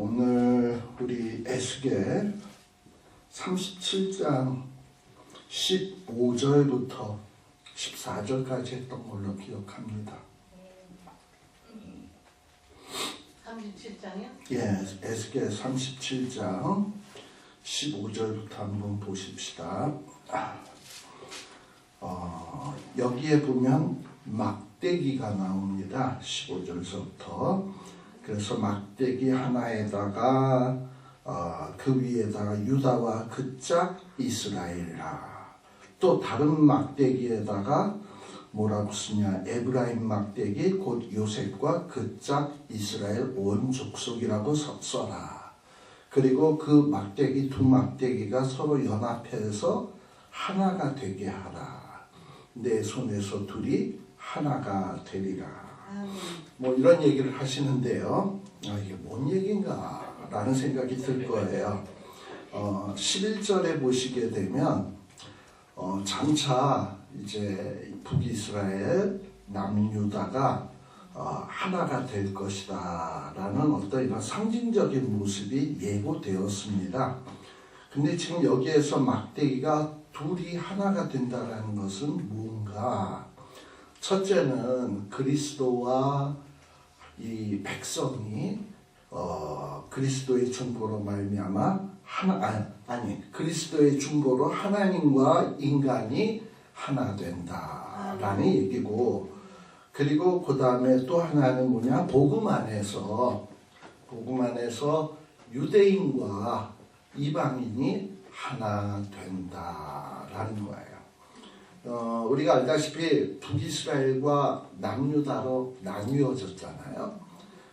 오늘 우리 에스겔 37장 15절부터 14절까지 했던 걸로 기억합니다. 37장이요? 예, 에스겔 37장 15절부터 한번 보십시다. 여기에 보면 막대기가 나옵니다. 15절서부터. 그래서 막대기 하나에다가 그 위에다가 유다와 그 짝 이스라엘이라. 또 다른 막대기에다가 뭐라고 쓰냐, 에브라임 막대기 곧 요셉과 그 짝 이스라엘 온 족속이라고 써라. 그리고 그 막대기 두 막대기가 서로 연합해서 하나가 되게 하라. 내 손에서 둘이 하나가 되리라. 뭐 이런 얘기를 하시는데요. 이게 뭔 얘기인가 라는 생각이 들 거예요. 11절에 보시게 되면 장차 이제 북이스라엘 남유다가 하나가 될 것이다 라는 어떤 이런 상징적인 모습이 예고되었습니다. 근데 지금 여기에서 막대기가 둘이 하나가 된다라는 것은 뭔가, 첫째는 그리스도와 이 백성이 그리스도의 중보로 말미암아 그리스도의 중보로 하나님과 인간이 하나 된다라는 얘기고, 그리고 그 다음에 또 하나는 뭐냐, 복음 안에서 유대인과 이방인이 하나 된다라는 거예요. 우리가 알다시피 북이스라엘과 남유다로 나뉘어졌잖아요.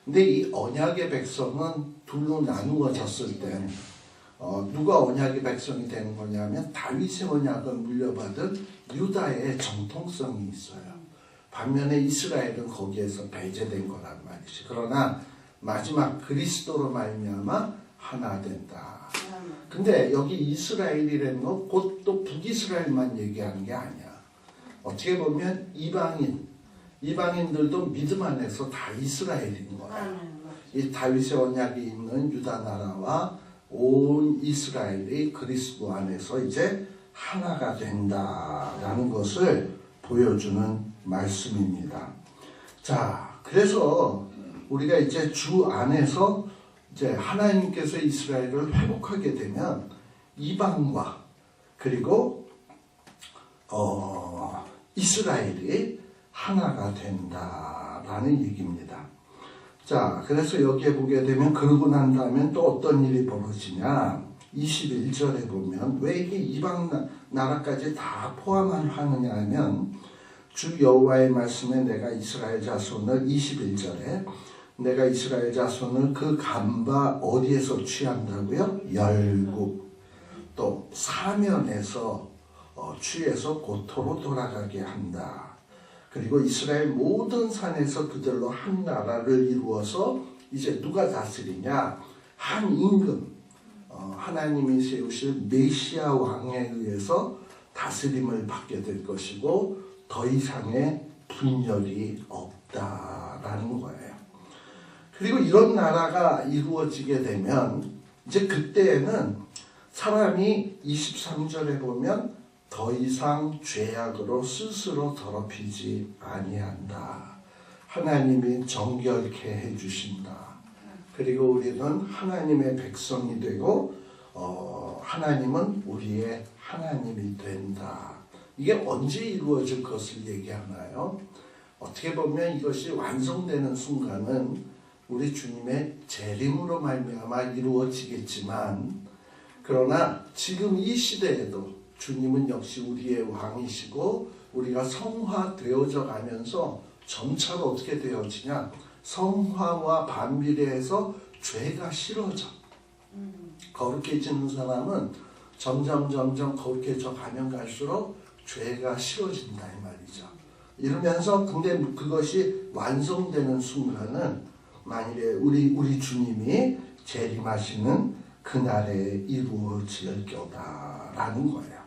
근데 이 언약의 백성은 둘로 나누어졌을 때 누가 언약의 백성이 되는 거냐면 다윗의 언약을 물려받은 유다의 정통성이 있어요. 반면에 이스라엘은 거기에서 배제된 거란 말이지. 그러나 마지막 그리스도로 말미암아 하나 된다. 근데 여기 이스라엘이라는 건 곧 또 북이스라엘만 얘기하는 게 아니야. 어떻게 보면 이방인들도 믿음 안에서 다 이스라엘인 거야. 이 다윗의 언약이 있는 유다 나라와 온 이스라엘이 그리스도 안에서 이제 하나가 된다라는 것을 보여주는 말씀입니다. 자, 그래서 우리가 이제 주 안에서 이제 하나님께서 이스라엘을 회복하게 되면 이방과 그리고 이스라엘이 하나가 된다라는 얘기입니다. 자, 그래서 여기에 보게 되면 그러고 난 다음에 또 어떤 일이 벌어지냐, 21절에 보면 왜 이게 이방 나라까지 다 포함을 하느냐 하면, 주 여호와의 말씀에 내가 이스라엘 자손을 21절에 내가 이스라엘 자손을 그 간바 어디에서 취한다고요? 열국, 또 사면에서 취해서 고토로 돌아가게 한다. 그리고 이스라엘 모든 산에서 그들로 한 나라를 이루어서 이제 누가 다스리냐? 한 임금, 하나님이 세우실 메시아 왕에 의해서 다스림을 받게 될 것이고 더 이상의 분열이 없다라는 거예요. 그리고 이런 나라가 이루어지게 되면 이제 그때에는 사람이 23절에 보면 더 이상 죄악으로 스스로 더럽히지 아니한다. 하나님이 정결케 해주신다. 그리고 우리는 하나님의 백성이 되고 하나님은 우리의 하나님이 된다. 이게 언제 이루어질 것을 얘기하나요? 어떻게 보면 이것이 완성되는 순간은 우리 주님의 재림으로 말미암아 이루어지겠지만, 그러나 지금 이 시대에도 주님은 역시 우리의 왕이시고 우리가 성화되어져 가면서 점차로 어떻게 되어지냐, 성화와 반비례해서 죄가 싫어져. 거룩해지는 사람은 점점 거룩해져 가면 갈수록 죄가 싫어진다 이 말이죠. 이러면서 근데 그것이 완성되는 순간은 만일에 우리 주님이 재림하시는 그날에 이루어질 거다라는 거예요.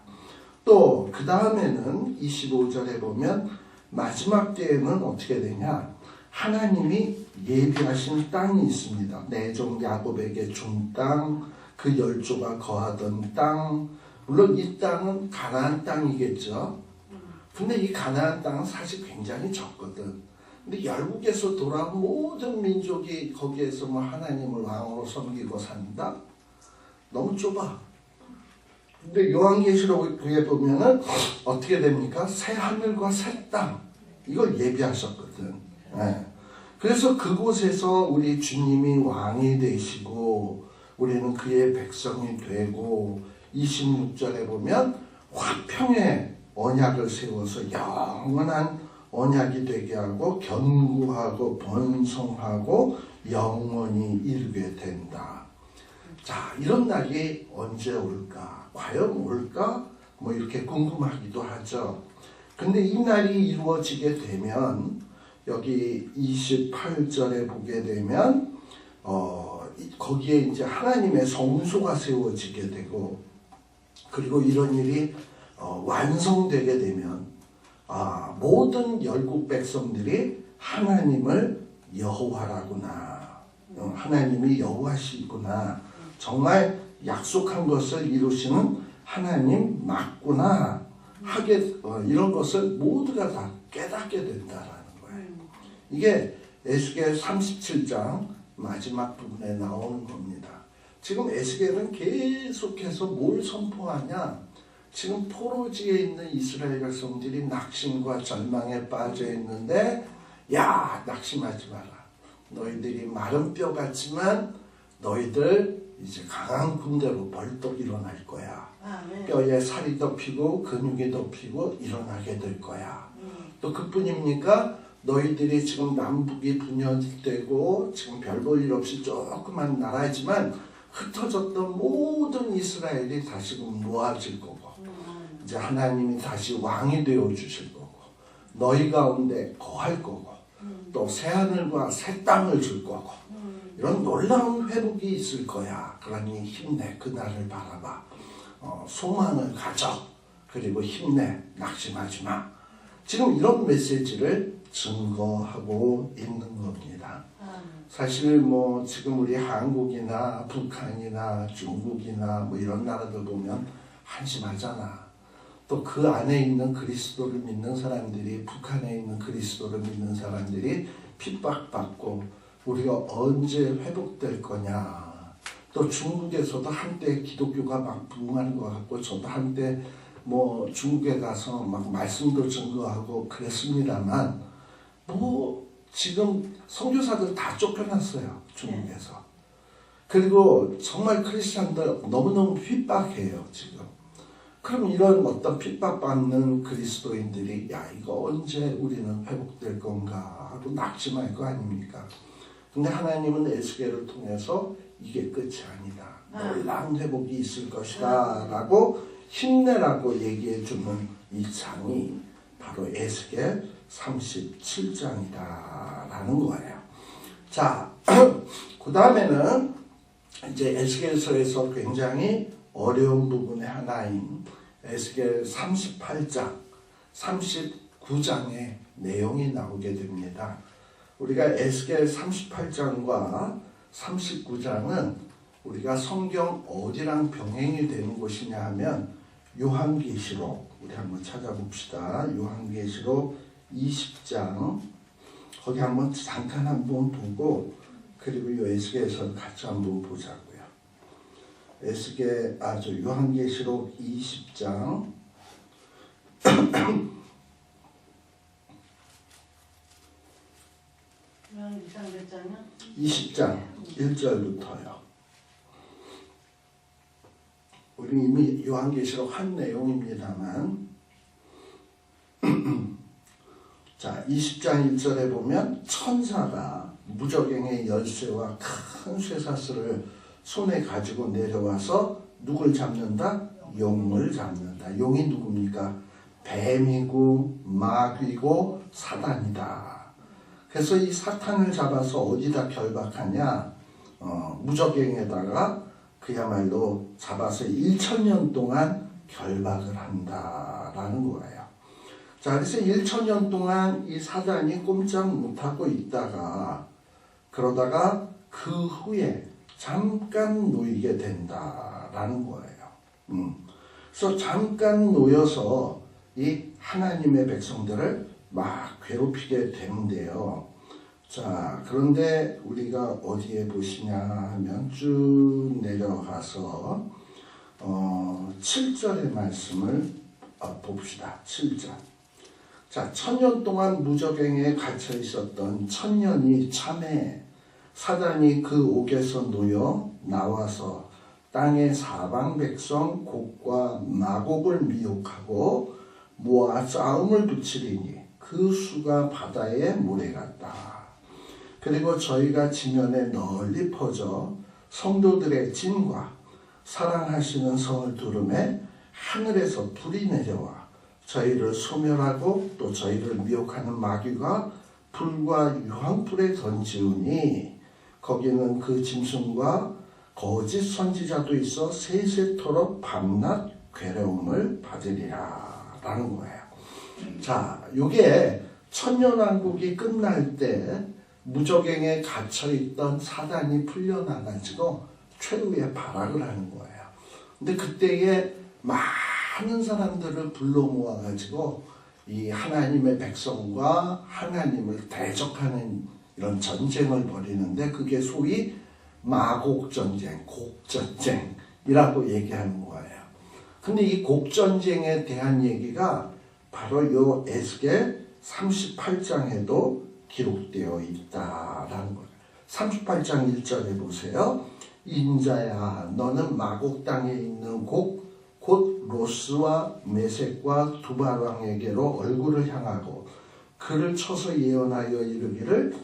또 그 다음에는 25절에 보면 마지막 때에는 어떻게 되냐, 하나님이 예비하신 땅이 있습니다. 내종 야곱에게 준 땅, 그 열조가 거하던 땅. 물론 이 땅은 가나안 땅이겠죠. 근데 이 가나안 땅은 사실 굉장히 적거든. 근데 열국에서 돌아온 모든 민족이 거기에서 뭐 하나님을 왕으로 섬기고 산다? 너무 좁아. 근데 요한계시록에 보면은 어떻게 됩니까? 새 하늘과 새 땅, 이걸 예비하셨거든. 네. 그래서 그곳에서 우리 주님이 왕이 되시고 우리는 그의 백성이 되고 26절에 보면 화평의 언약을 세워서 영원한 언약이 되게 하고 견고하고 번성하고 영원히 이루게 된다. 자, 이런 날이 언제 올까? 과연 올까? 뭐 이렇게 궁금하기도 하죠. 근데 이 날이 이루어지게 되면 여기 28절에 보게 되면 거기에 이제 하나님의 성소가 세워지게 되고, 그리고 이런 일이 완성되게 되면 모든 열국 백성들이 하나님을 여호와라구나, 하나님이 여호와시구나, 정말 약속한 것을 이루시는 하나님 맞구나 하게 이런 것을 모두가 다 깨닫게 된다라는 거예요. 이게 에스겔 37장 마지막 부분에 나오는 겁니다. 지금 에스겔은 계속해서 뭘 선포하냐? 지금 포로지에 있는 이스라엘 백성들이 낙심과 절망에 빠져 있는데, 야, 낙심하지 마라. 너희들이 마른 뼈 같지만 너희들 이제 강한 군대로 벌떡 일어날 거야. 뼈에 살이 덮이고 근육이 덮이고 일어나게 될 거야. 또 그뿐입니까? 너희들이 지금 남북이 분열되고 지금 별 볼 일 없이 조그만 나라지만 흩어졌던 모든 이스라엘이 다시금 모아질 거고, 이제 하나님이 다시 왕이 되어 주실 거고, 너희 가운데 거할 거고, 또 새하늘과 새 땅을 줄 거고, 이런 놀라운 회복이 있을 거야. 그러니 힘내. 그날을 바라봐. 소망을 가져. 그리고 힘내. 낙심하지 마. 지금 이런 메시지를 증거하고 있는 겁니다. 사실 뭐 지금 우리 한국이나 북한이나 중국이나 뭐 이런 나라들 보면 한심하잖아. 또 그 안에 있는 그리스도를 믿는 사람들이, 북한에 있는 그리스도를 믿는 사람들이 핍박받고 우리가 언제 회복될 거냐. 또 중국에서도 한때 기독교가 막 부흥하는 것 같고, 저도 한때 뭐 중국에 가서 막 말씀도 증거하고 그랬습니다만, 뭐 지금 선교사들 다 쫓겨났어요, 중국에서. 그리고 정말 크리스찬들 너무너무 핍박해요, 지금. 그럼 이런 어떤 핍박받는 그리스도인들이 야, 이거 언제 우리는 회복될 건가 하고 낙심할 거 아닙니까? 근데 하나님은 에스겔을 통해서 이게 끝이 아니다, 놀라운 회복이 있을 것이다 라고 힘내라고 얘기해 주는 이 장이 바로 에스겔 37장이다 라는 거예요. 자, 그 다음에는 이제 에스겔서에서 굉장히 어려운 부분의 하나인 에스겔 38장, 39장의 내용이 나오게 됩니다. 우리가 에스겔 38장과 39장은 우리가 성경 어디랑 병행이 되는 곳이냐 하면 요한계시록, 우리 한번 찾아봅시다. 요한계시록 20장, 거기 한번 잠깐 한번 보고, 그리고 이 에스겔서를 같이 한번 보자고요. 요한계시록 20장 요한계시록 몇 장이요? 20장 1절부터요. 우리 이미 요한계시록 한 내용입니다만 자, 20장 1절에 보면 천사가 무저갱의 열쇠와 큰 쇠사슬을 손에 가지고 내려와서 누굴 잡는다? 용을 잡는다. 용이 누굽니까? 뱀이고 마귀고 사단이다. 그래서 이 사탄을 잡아서 어디다 결박하냐? 무저갱에다가 그야말로 잡아서 1000년 동안 결박을 한다라는 거예요. 자, 그래서 1,000년 동안 이 사단이 꼼짝 못하고 있다가 그러다가 그 후에 잠깐 놓이게 된다라는 거예요. 그래서 잠깐 놓여서 이 하나님의 백성들을 막 괴롭히게 되는데요. 자, 그런데 우리가 어디에 보시냐 하면 쭉 내려가서 7절의 말씀을 봅시다. 7절. 자, 1000년 동안 무적행에 갇혀 있었던 천년이 참해 사단이 그 옥에서 놓여 나와서 땅의 사방 백성 곡과 마곡을 미혹하고 모아 싸움을 붙이리니 그 수가 바다의 모래 같다. 그리고 저희가 지면에 널리 퍼져 성도들의 진과 사랑하시는 성을 두름에 하늘에서 불이 내려와 저희를 소멸하고 또 저희를 미혹하는 마귀가 불과 유황불에 던지우니 거기는 그 짐승과 거짓 선지자도 있어 세세토록 밤낮 괴로움을 받으리라 라는 거예요. 자, 요게 천년왕국이 끝날 때 무적행에 갇혀있던 사단이 풀려나가지고 최후의 발악을 하는 거예요. 근데 그때에 많은 사람들을 불러 모아가지고 이 하나님의 백성과 하나님을 대적하는 이런 전쟁을 벌이는데 그게 소위 마곡전쟁, 곡전쟁이라고 얘기하는 거예요. 근데 이 곡전쟁에 대한 얘기가 바로 요 에스겔 38장에도 기록되어 있다라는 거예요. 38장 1절에 보세요. 인자야 너는 마곡 땅에 있는 곡 곧 로스와 메섹과 두발 왕에게로 얼굴을 향하고 그를 쳐서 예언하여 이르기를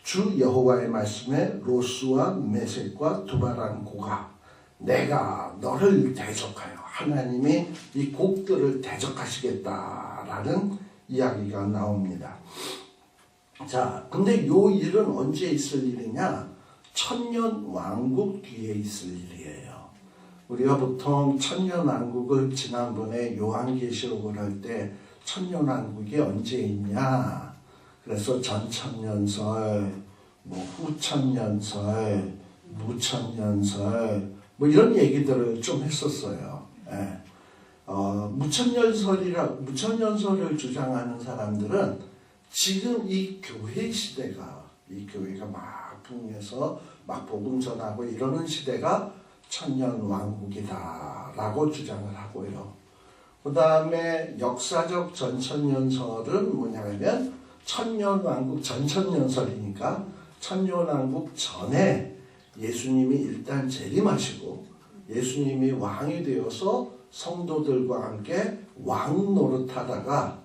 주 여호와의 말씀에 로스와 메섹과 두발 왕 고가 내가 너를 대적하여 하나님이 이 곡들을 대적하시겠다라는 이야기가 나옵니다. 자, 근데 요 일은 언제 있을 일이냐? 천년 왕국 뒤에 있을 일이에요. 우리가 보통 천년 왕국을 지난번에 요한계시록을 할 때 천년 왕국이 언제 있냐? 그래서 전천년설, 후천년설, 무천년설 이런 얘기들을 좀 했었어요. 예. 무천년설을 주장하는 사람들은 지금 이 교회 시대가 이 교회가 막 붕해서 막 복음 전하고 이러는 시대가 천년 왕국이다라고 주장을 하고요. 그 다음에 역사적 전천년설은 뭐냐면 천년 왕국 전천년설이니까 천년 왕국 전에 예수님이 일단 재림하시고 예수님이 왕이 되어서 성도들과 함께 왕 노릇하다가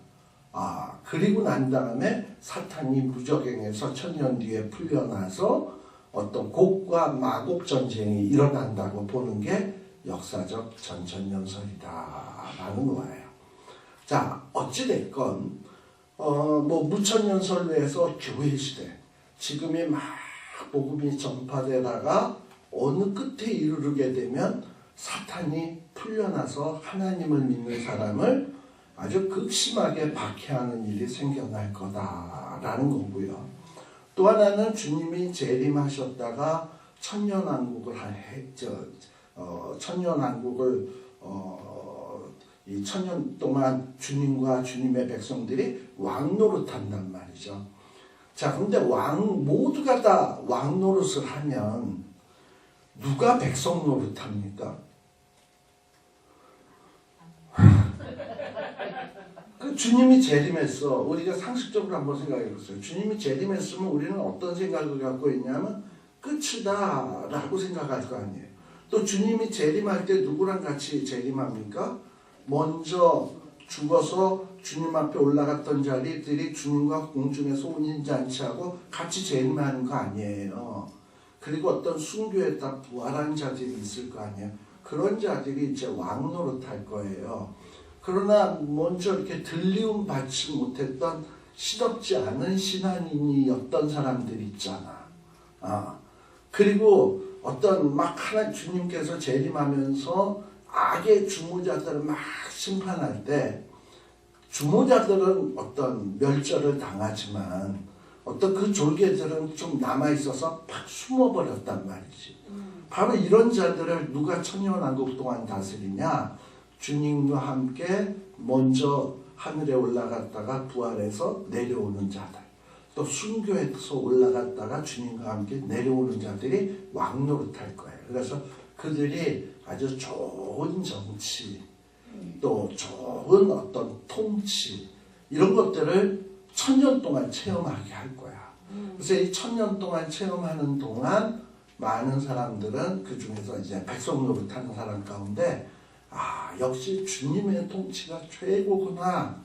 그리고 난 다음에 사탄이 무적행해서 천년 뒤에 풀려나서 어떤 곡과 마곡 전쟁이 일어난다고 보는 게 역사적 전천년설이다라는 거예요. 자, 어찌됐건 무천년설로 해서 교회 시대 지금이 막 복음이 전파되다가 어느 끝에 이르게 되면 사탄이 풀려나서 하나님을 믿는 사람을 아주 극심하게 박해하는 일이 생겨날 거다라는 거고요. 또 하나는 주님이 재림하셨다가 천년왕국을 이 천년 동안 주님과 주님의 백성들이 왕노릇한단 말이죠. 자, 근데 모두가 다 왕노릇을 하면 누가 백성 노릇합니까? 주님이 재림했어. 우리가 상식적으로 한번 생각해 보세요. 주님이 재림했으면 우리는 어떤 생각을 갖고 있냐면 끝이다 라고 생각할 거 아니에요. 또 주님이 재림할 때 누구랑 같이 재림합니까? 먼저 죽어서 주님 앞에 올라갔던 자리들이 주님과 공중에서 혼인잔치하고 같이 재림하는 거 아니에요. 그리고 어떤 순교했다 부활한 자들이 있을 거 아니에요. 그런 자들이 이제 왕노릇할 거예요. 그러나 먼저 이렇게 들리움 받지 못했던 시덥지 않은 신앙인이었던 사람들 있잖아. 그리고 어떤 막 하나 주님께서 재림하면서 악의 주모자들을 막 심판할 때 주모자들은 어떤 멸절을 당하지만 어떤 그 졸개들은 좀 남아있어서 팍 숨어버렸단 말이지. 바로 이런 자들을 누가 천년왕국 동안 다스리냐? 주님과 함께 먼저 하늘에 올라갔다가 부활해서 내려오는 자들, 또 순교해서 올라갔다가 주님과 함께 내려오는 자들이 왕노릇할 거예요. 그래서 그들이 아주 좋은 정치, 또 좋은 어떤 통치, 이런 것들을 1000년 동안 체험하게 할 거야. 그래서 이 1000년 동안 체험하는 동안 많은 사람들은 그 중에서 이제 백성 노릇하는 사람 가운데 역시 주님의 통치가 최고구나.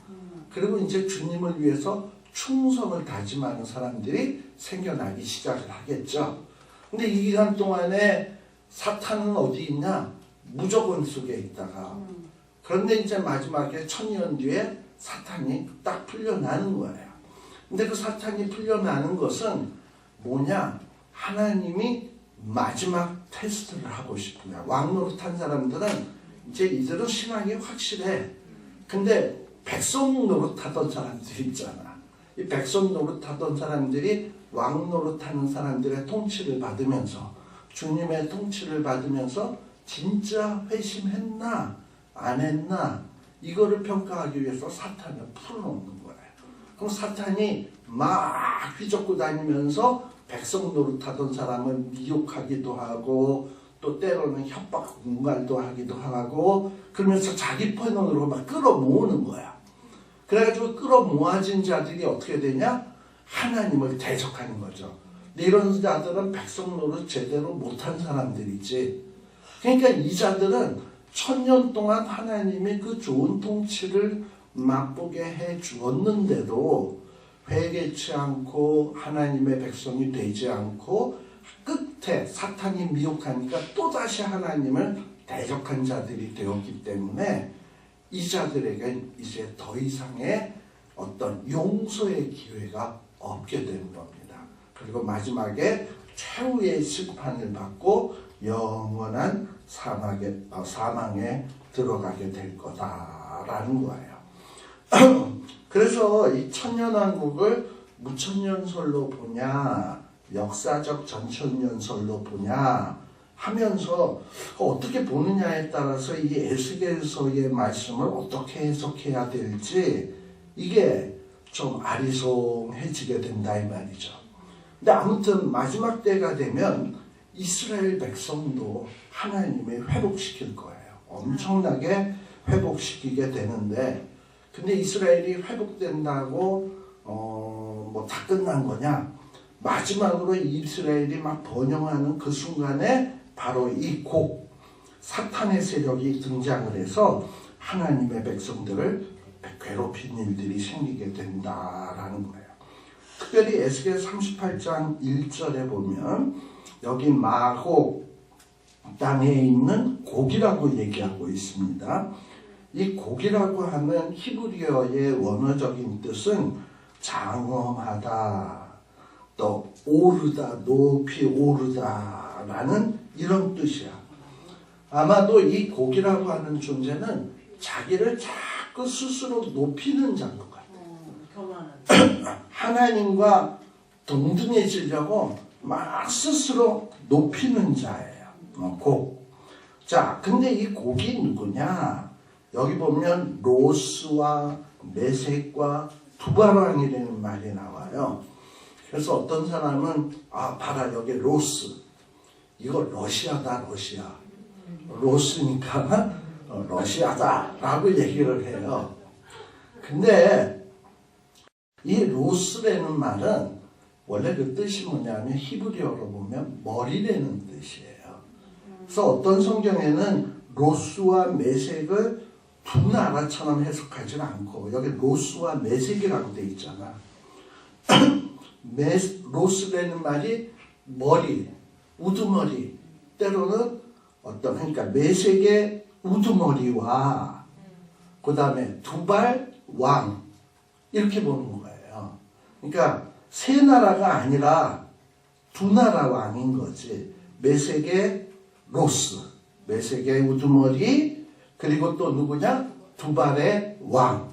그리고 이제 주님을 위해서 충성을 다짐하는 사람들이 생겨나기 시작을 하겠죠. 근데 이 기간 동안에 사탄은 어디 있냐? 무조건 속에 있다가. 그런데 이제 마지막에 1000년 뒤에 사탄이 딱 풀려나는 거예요. 근데 그 사탄이 풀려나는 것은 뭐냐? 하나님이 마지막 테스트를 하고 싶은 거야. 왕노릇한 사람들은 이제 이들은 신앙이 확실해. 근데 백성 노릇하던 사람들이 있잖아. 이 백성 노릇하던 사람들이 왕 노릇하는 사람들의 통치를 받으면서, 주님의 통치를 받으면서 진짜 회심했나 안 했나 이거를 평가하기 위해서 사탄을 풀어놓는 거예요. 그럼 사탄이 막 휘젓고 다니면서 백성 노릇하던 사람을 미혹하기도 하고, 또 때로는 협박 공갈도 하기도 하고, 그러면서 자기 편으로 막 끌어모으는 거야. 그래가지고 끌어모아진 자들이 어떻게 되냐? 하나님을 대적하는 거죠. 근데 이런 자들은 백성 노릇 제대로 못한 사람들이지. 그러니까 이 자들은 1000년 동안 하나님이 그 좋은 통치를 맛보게 해 주었는데도 회개치 않고 하나님의 백성이 되지 않고, 끝에 사탄이 미혹하니까 또다시 하나님을 대적한 자들이 되었기 때문에 이 자들에겐 이제 더 이상의 어떤 용서의 기회가 없게 되는 겁니다. 그리고 마지막에 최후의 심판을 받고 영원한 사망에 들어가게 될 거다라는 거예요. 그래서 이 천년왕국을 무천년설로 보냐, 역사적 전천년설로 보냐 하면서 어떻게 보느냐에 따라서 이 에스겔서의 말씀을 어떻게 해석해야 될지 이게 좀 아리송해지게 된다 이 말이죠. 근데 아무튼 마지막 때가 되면 이스라엘 백성도 하나님이 회복시킬 거예요. 엄청나게 회복시키게 되는데, 근데 이스라엘이 회복된다고 뭐 다 끝난 거냐? 마지막으로 이스라엘이 막 번영하는 그 순간에 바로 이 사탄의 세력이 등장을 해서 하나님의 백성들을 괴롭힌 일들이 생기게 된다라는 거예요. 특별히 에스겔 38장 1절에 보면 여기 마곡 땅에 있는 곡이라고 얘기하고 있습니다. 이 곡이라고 하는 히브리어의 원어적인 뜻은 장엄하다, 또 오르다, 높이 오르다라는 이런 뜻이야. 아마도 이 곡이라고 하는 존재는 자기를 자꾸 스스로 높이는 자인 것 같아요. 하나님과 동등해지려고 막 스스로 높이는 자예요. 곡. 자, 근데 이 곡이 누구냐? 여기 보면 로스와 메섹과 두발왕이라는 말이 나와요. 그래서 어떤 사람은 봐라 여기 로스, 이거 러시아다, 러시아. 로스니까 러시아다 라고 얘기를 해요. 근데 이 로스라는 말은 원래 그 뜻이 뭐냐면 히브리어로 보면 머리라는 뜻이에요. 그래서 어떤 성경에는 로스와 메섹을 두 나라처럼 해석하지는 않고 여기 로스와 메섹이라고 돼 있잖아. 로스라는 말이 머리, 우두머리, 때로는 그러니까 메섹의 우두머리와 그 다음에 두발 왕 이렇게 보는 거예요. 그러니까 세 나라가 아니라 두 나라 왕인 거지. 메섹의 로스, 메섹의 우두머리, 그리고 또 누구냐? 두발의 왕.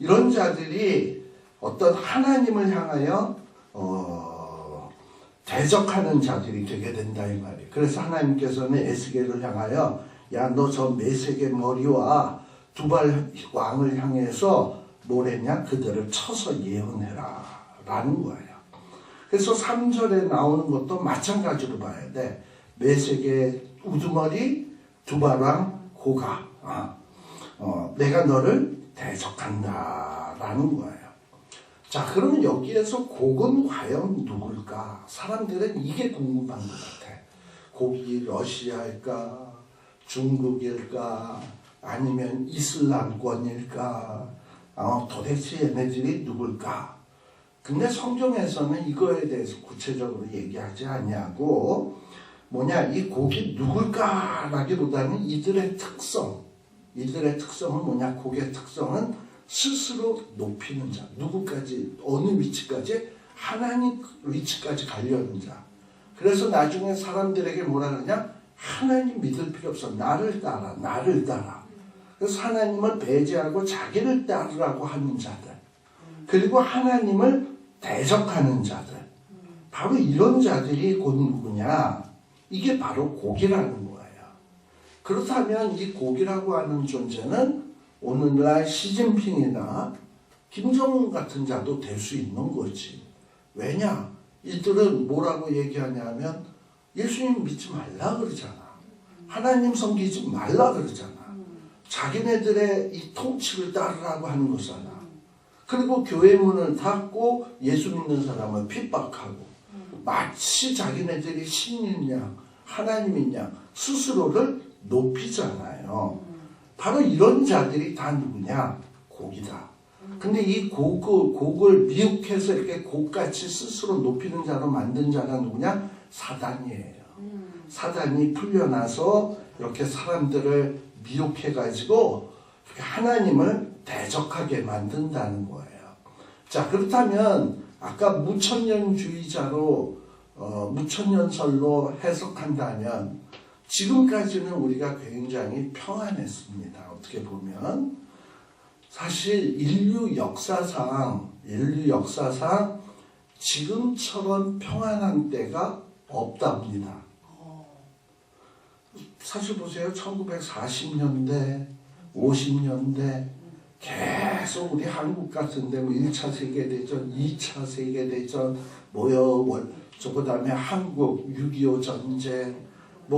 이런 자들이 어떤 하나님을 향하여 대적하는 자들이 되게 된다 이 말이에요. 그래서 하나님께서는 에스겔을 향하여 야, 너 저 메색의 머리와 두발 왕을 향해서 뭘 했냐? 그들을 쳐서 예언해라 라는 거예요. 그래서 3절에 나오는 것도 마찬가지로 봐야 돼. 메색의 우두머리, 두발왕, 고가. 내가 너를 대적한다 라는 거예요. 자, 그러면 여기에서 곡은 과연 누굴까? 사람들은 이게 궁금한 것 같아. 곡이 러시아일까? 중국일까? 아니면 이슬람권일까? 도대체 얘네들이 누굴까? 근데 성경에서는 이거에 대해서 구체적으로 얘기하지 않냐고, 이 곡이 누굴까라기보다는 이들의 특성은 뭐냐? 곡의 특성은 스스로 높이는 자, 누구까지, 어느 위치까지? 하나님 위치까지 가려는 자. 그래서 나중에 사람들에게 뭐라 그러냐? 하나님 믿을 필요 없어. 나를 따라. 그래서 하나님을 배제하고 자기를 따르라고 하는 자들. 그리고 하나님을 대적하는 자들. 바로 이런 자들이 곧 누구냐? 이게 바로 곡이라는 거예요. 그렇다면 이 곡이라고 하는 존재는 오늘날 시진핑이나 김정은 같은 자도 될 수 있는 거지. 왜냐? 이들은 뭐라고 얘기하냐면 예수님 믿지 말라 그러잖아. 하나님 섬기지 말라 그러잖아. 자기네들의 이 통치를 따르라고 하는 거잖아. 그리고 교회 문을 닫고 예수 믿는 사람을 핍박하고 마치 자기네들이 신인 양, 하나님인 양 스스로를 높이잖아요. 바로 이런 자들이 다 누구냐? 곡이다. 근데 이 곡을 미혹해서 이렇게 곡같이 스스로 높이는 자로 만든 자가 누구냐? 사단이에요. 사단이 풀려나서 이렇게 사람들을 미혹해가지고 하나님을 대적하게 만든다는 거예요. 자, 그렇다면 아까 무천년주의자로 무천년설로 해석한다면 지금까지는 우리가 굉장히 평안했습니다. 어떻게 보면 사실 인류 역사상 지금처럼 평안한 때가 없답니다. 사실 보세요. 1940년대, 50년대 계속 우리 한국 같은데 1차 세계대전, 2차 세계대전, 그 다음에 한국 6.25 전쟁,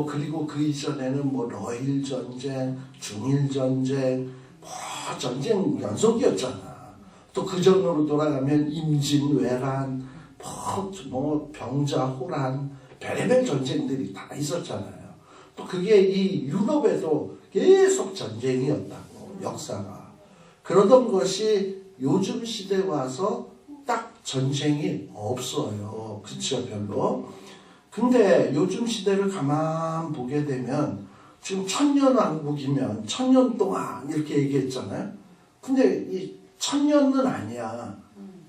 그리고 그 이전에는 러일 전쟁, 중일 전쟁, 전쟁 연속이었잖아. 또 그 전으로 돌아가면 임진왜란, 병자, 호란, 별의별 전쟁들이 다 있었잖아요. 또 그게 이 유럽에도 계속 전쟁이었다고, 역사가. 그러던 것이 요즘 시대에 와서 딱 전쟁이 없어요. 그쵸, 별로. 근데 요즘 시대를 가만 보게 되면 지금 천년왕국이면 천년 동안 이렇게 얘기했잖아요. 근데 이 천년은 아니야.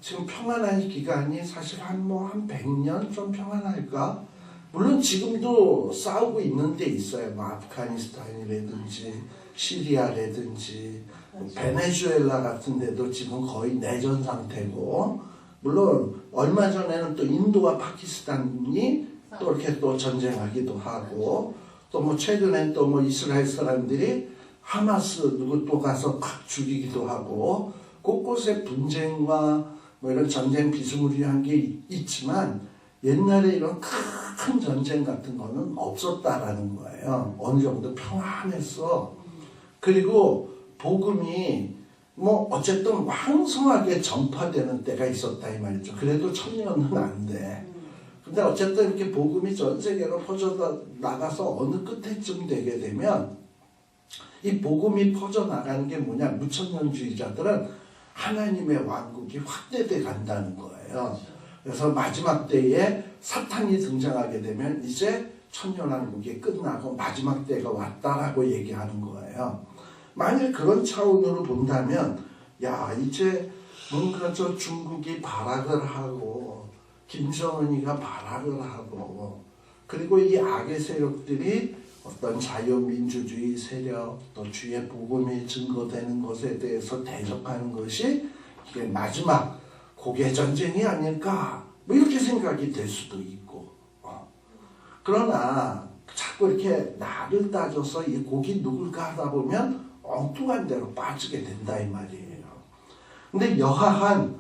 지금 평안한 기간이 사실 한 100년 좀 평안할까? 물론 지금도 싸우고 있는 데 있어요. 아프가니스탄이라든지 시리아라든지 베네수엘라 같은 데도 지금 거의 내전 상태고, 물론 얼마 전에는 또 인도와 파키스탄이 또 이렇게 또 전쟁하기도 하고, 또 최근엔 또 이스라엘 사람들이 하마스 누구 또 가서 팍 죽이기도 하고, 곳곳에 분쟁과 이런 전쟁 비스무리한 게 있지만 옛날에 이런 큰 전쟁 같은 거는 없었다라는 거예요. 어느 정도 평안했어. 그리고 복음이 어쨌든 왕성하게 전파되는 때가 있었다 이 말이죠. 그래도 1000년은 안 돼. 근데 어쨌든 이렇게 복음이 전 세계로 퍼져나가서 어느 끝에쯤 되게 되면 이 복음이 퍼져나가는 게 뭐냐? 무천년주의자들은 하나님의 왕국이 확대돼 간다는 거예요. 그래서 마지막 때에 사탄이 등장하게 되면 이제 천년왕국이 끝나고 마지막 때가 왔다라고 얘기하는 거예요. 만약 그런 차원으로 본다면 이제 뭔가 저 중국이 발악을 하고 김정은이가 발악을 하고 그리고 이 악의 세력들이 어떤 자유민주주의 세력 또 주의 복음이 증거되는 것에 대해서 대적하는 것이 이게 마지막 고개 전쟁이 아닐까 뭐 이렇게 생각이 될 수도 있고 그러나 자꾸 이렇게 나를 따져서 이 곡이 누굴까 하다 보면 엉뚱한 데로 빠지게 된다 이 말이에요. 근데 여하한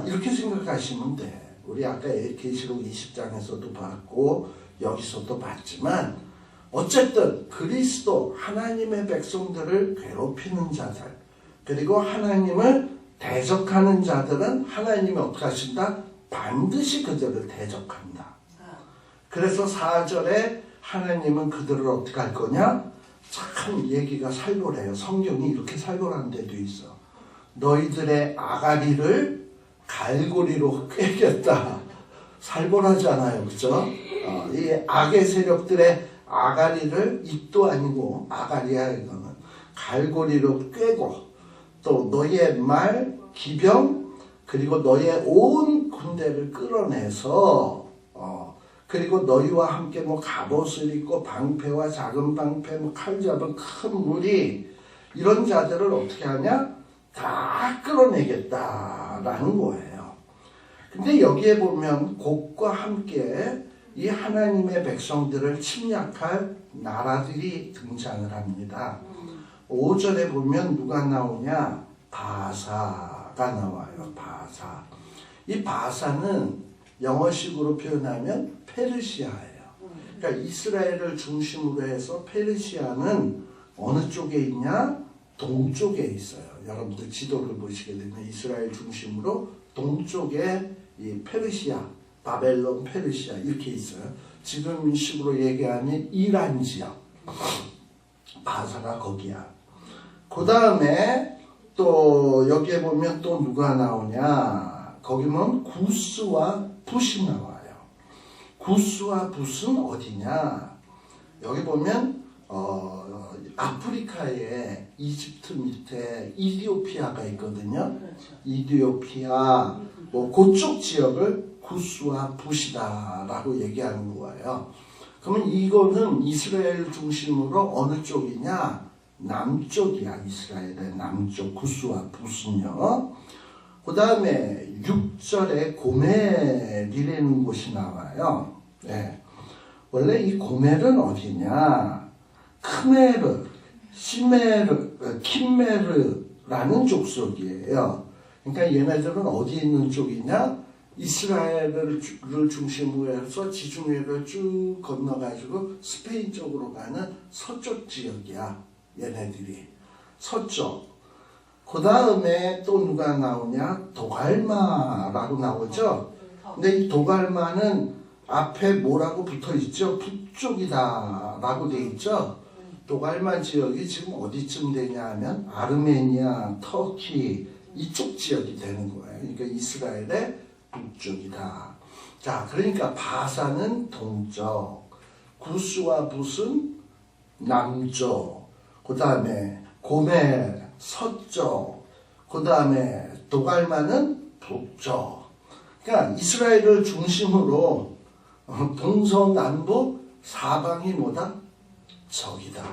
이렇게 생각하시면 돼. 우리 아까 계시록 20장에서도 봤고 여기서도 봤지만 어쨌든 그리스도 하나님의 백성들을 괴롭히는 자들 그리고 하나님을 대적하는 자들은 하나님이 어떻게 하신다? 반드시 그들을 대적한다. 그래서 4절에 하나님은 그들을 어떻게 할 거냐? 참 얘기가 살벌해요. 성경이 이렇게 살벌한 데도 있어. 너희들의 아가리를 갈고리로 꿰겠다. 살벌하잖아요. 그죠? 이 악의 세력들의 아가리를 입도 아니고 아가리야 이거는 갈고리로 꿰고 또 너의 말, 기병 그리고 너의 온 군대를 끌어내서 그리고 너희와 함께 뭐 갑옷을 입고 방패와 작은 방패 뭐 칼 잡은 큰 무리 이런 자들을 어떻게 하냐? 다 끌어내겠다라는 거예요. 근데 여기에 보면 곡과 함께 이 하나님의 백성들을 침략할 나라들이 등장을 합니다. 5절에 보면 누가 나오냐? 바사가 나와요. 바사. 이 바사는 영어식으로 표현하면 페르시아예요. 그러니까 이스라엘을 중심으로 해서 페르시아는 어느 쪽에 있냐? 동쪽에 있어요. 여러분들 지도를 보시게 되면 이스라엘 중심으로 동쪽에 이 페르시아, 바벨론, 페르시아 이렇게 있어요. 지금 식으로 얘기하면 이란 지역. 바사가 거기야. 그 다음에 또 여기에 보면 또 누가 나오냐? 거기 보면 구스와 붓이 나와요. 구스와 붓은 어디냐? 여기 보면 아프리카에 이집트 밑에 이디오피아가 있거든요. 그렇죠. 이디오피아 뭐 그쪽 지역을 구스와 붓이다라고 얘기하는 거예요. 그러면 이거는 이스라엘 중심으로 어느 쪽이냐? 남쪽이야. 이스라엘의 남쪽 구스와 붓은요. 그 다음에 6절에 고멜이라는 곳이 나와요. 네. 원래 이 고멜은 어디냐? 크메르, 시메르, 킴메르라는 족속이에요. 그러니까 얘네들은 어디에 있는 쪽이냐? 이스라엘을 중심으로 해서 지중해를 쭉 건너가지고 스페인 쪽으로 가는 서쪽 지역이야. 얘네들이. 서쪽. 그 다음에 또 누가 나오냐? 도갈마라고 나오죠? 근데 이 도갈마는 앞에 뭐라고 붙어 있죠? 북쪽이다 라고 돼 있죠? 도갈마 지역이 지금 어디쯤 되냐 하면 아르메니아, 터키 이쪽 지역이 되는 거예요. 그러니까 이스라엘의 북쪽이다. 자, 그러니까 바사는 동쪽, 구스와 붓은 남쪽, 그 다음에 고멜 서쪽, 그 다음에 도갈마는 북쪽. 그러니까 이스라엘을 중심으로 동서남북 사방이 뭐다? 적이다.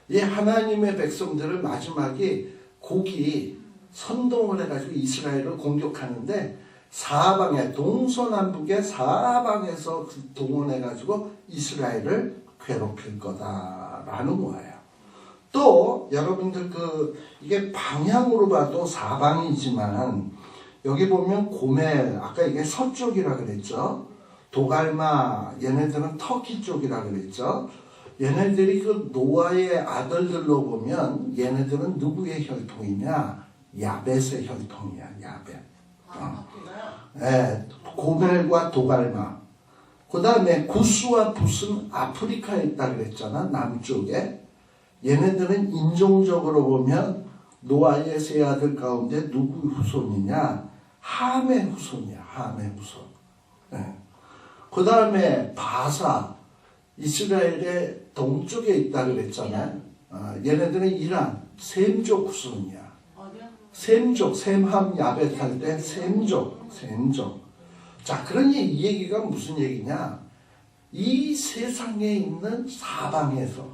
이 하나님의 백성들을 마지막에 곡이 선동을 해가지고 이스라엘을 공격하는데 사방에 동서남북의 사방에서 동원해가지고 이스라엘을 괴롭힐 거다라는 거예요. 또 여러분들 이게 방향으로 봐도 사방이지만 여기 보면 고멜 아까 이게 서쪽이라 그랬죠. 도갈마 얘네들은 터키 쪽이라 그랬죠. 얘네들이 그 노아의 아들들로 보면 얘네들은 누구의 혈통이냐? 야벳의 혈통이야. 야벳. 네, 고멜과 도갈마. 그 다음에 구스와 붓은 아프리카에 있다 그랬잖아. 남쪽에. 얘네들은 인종적으로 보면 노아의 세 아들 가운데 누구 후손이냐? 함의 후손이야. 함의 후손. 네. 그 다음에 바사. 이스라엘의 동쪽에 있다 그랬잖아요. 얘네들은 이란, 셈족 후손이야. 어디요? 셈족, 셈함 야벳 할 때 셈족. 자, 그러니 이 얘기가 무슨 얘기냐? 이 세상에 있는 사방에서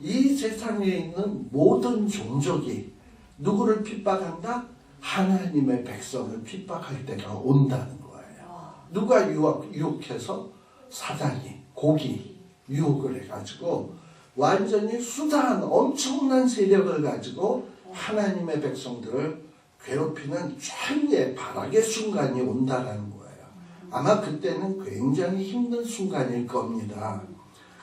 이 세상에 있는 모든 종족이 누구를 핍박한다? 하나님의 백성을 핍박할 때가 온다는 거예요. 누가 유혹해서? 사단이, 곡이 유혹을 해가지고 완전히 수다한 엄청난 세력을 가지고 하나님의 백성들을 괴롭히는 최후의 발악의 순간이 온다라는 거예요. 아마 그때는 굉장히 힘든 순간일 겁니다.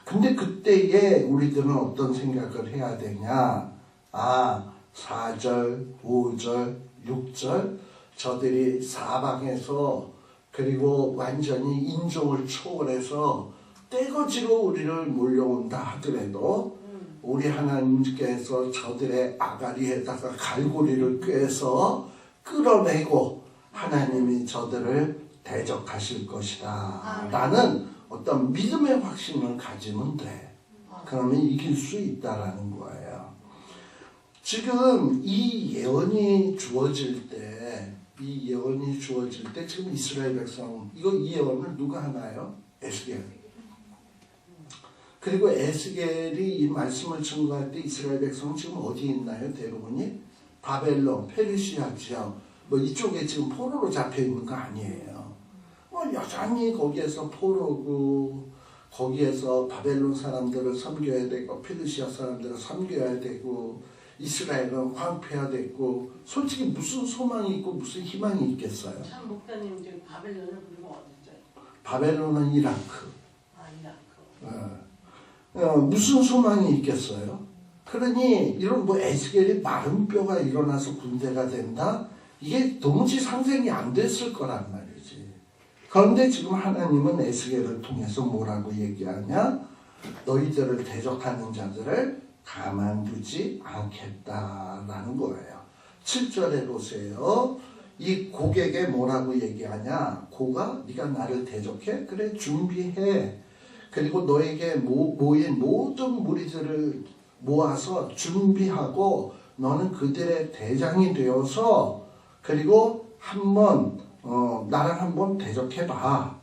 근데 그때에 우리들은 어떤 생각을 해야 되냐? 4절, 5절, 6절 저들이 사방에서 그리고 완전히 인종을 초월해서 떼거지로 우리를 몰려온다 하더라도 우리 하나님께서 저들의 아가리에다가 갈고리를 꿰서 끌어내고 하나님이 저들을 대적하실 것이다 라는 어떤 믿음의 확신을 가지면 돼. 그러면 이길 수 있다라는 거예요. 지금 이 예언이 주어질 때 지금 이스라엘 백성 이 예언을 누가 하나요? 에스겔. 그리고 에스겔이 이 말씀을 증거할 때 이스라엘 백성은 지금 어디에 있나요? 대부분이 바벨론, 페르시아 지역 이쪽에 지금 포로로 잡혀 있는 거 아니에요. 여전히 거기에서 포로고 거기에서 바벨론 사람들을 섬겨야 되고 페르시아 사람들을 섬겨야 되고 이스라엘은 황폐화됐고 솔직히 무슨 소망이 있고 무슨 희망이 있겠어요? 참 목사님 지금 바벨론은 그리고 어디죠? 바벨론은 이라크. 이라크. 무슨 소망이 있겠어요? 그러니 이런 에스겔이 마른 뼈가 일어나서 군대가 된다? 이게 도무지 상상이 안 됐을 거란 말이지. 그런데 지금 하나님은 에스겔을 통해서 뭐라고 얘기하냐? 너희들을 대적하는 자들을 가만두지 않겠다라는 거예요. 7절에 보세요. 이 곡에게 뭐라고 얘기하냐? 곡아, 네가 나를 대적해? 그래, 준비해. 그리고 너에게 모인 모든 무리들을 모아서 준비하고 너는 그들의 대장이 되어서 그리고 나랑 한번 대적해봐.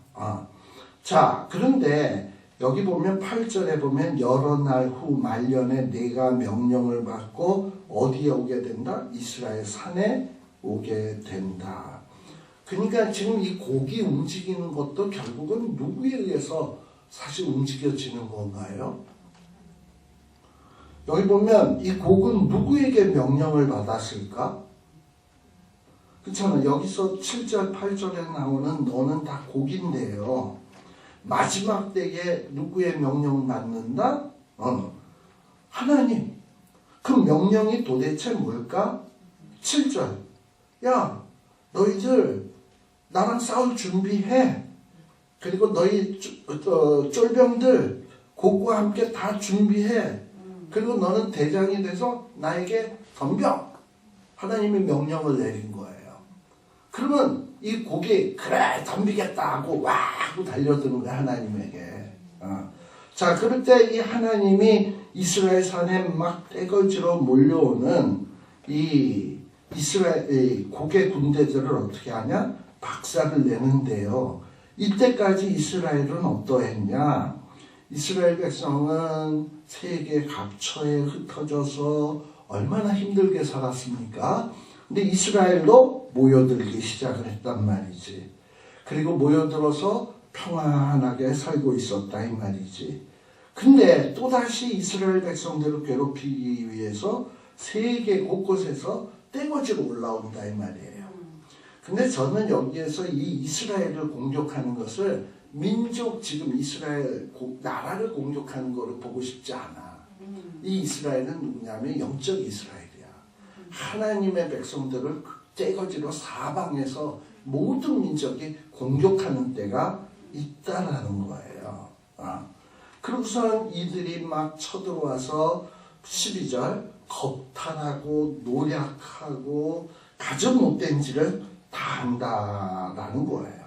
자, 그런데 여기 보면 8절에 보면 여러 날 후 말년에 내가 명령을 받고 어디에 오게 된다? 이스라엘 산에 오게 된다. 그러니까 지금 이 곡이 움직이는 것도 결국은 누구에 의해서 사실 움직여지는 건가요? 여기 보면 이 곡은 누구에게 명령을 받았을까? 그렇잖아요. 여기서 7절, 8절에 나오는 너는 다 곡인데요. 마지막 때에 누구의 명령을 받는다? 하나님. 그 명령이 도대체 뭘까? 7절. 야, 너희들 나랑 싸울 준비해. 그리고 너희 쫄병들 곡과 함께 다 준비해. 그리고 너는 대장이 돼서 나에게 덤벼. 하나님이 명령을 내린 거예요. 그러면 이 곡이 그래 덤비겠다 하고 와 하고 달려드는 거야 하나님에게. 자, 그럴 때 이 하나님이 이스라엘 산에 막 떼거지로 몰려오는 이 이스라엘 곡의 군대들을 어떻게 하냐? 박살을 내는데요. 이때까지 이스라엘은 어떠했냐? 이스라엘 백성은 세계 각처에 흩어져서 얼마나 힘들게 살았습니까? 근데 이스라엘도 모여들기 시작을 했단 말이지. 그리고 모여들어서 평안하게 살고 있었다 이 말이지. 근데 또다시 이스라엘 백성들을 괴롭히기 위해서 세계 곳곳에서 떼거지로 올라온다 이 말이에요. 근데 저는 여기에서 이 이스라엘을 공격하는 것을 민족 지금 이스라엘 나라를 공격하는 거를 보고 싶지 않아. 이 이스라엘은 누구냐면 영적 이스라엘이야. 하나님의 백성들을 떼거지로 사방에서 모든 민족이 공격하는 때가 있다라는 거예요. 그러고선 이들이 막 쳐들어와서 12절 겁탈하고 노략하고 가져 못된 짓을 다 한다라는 거예요.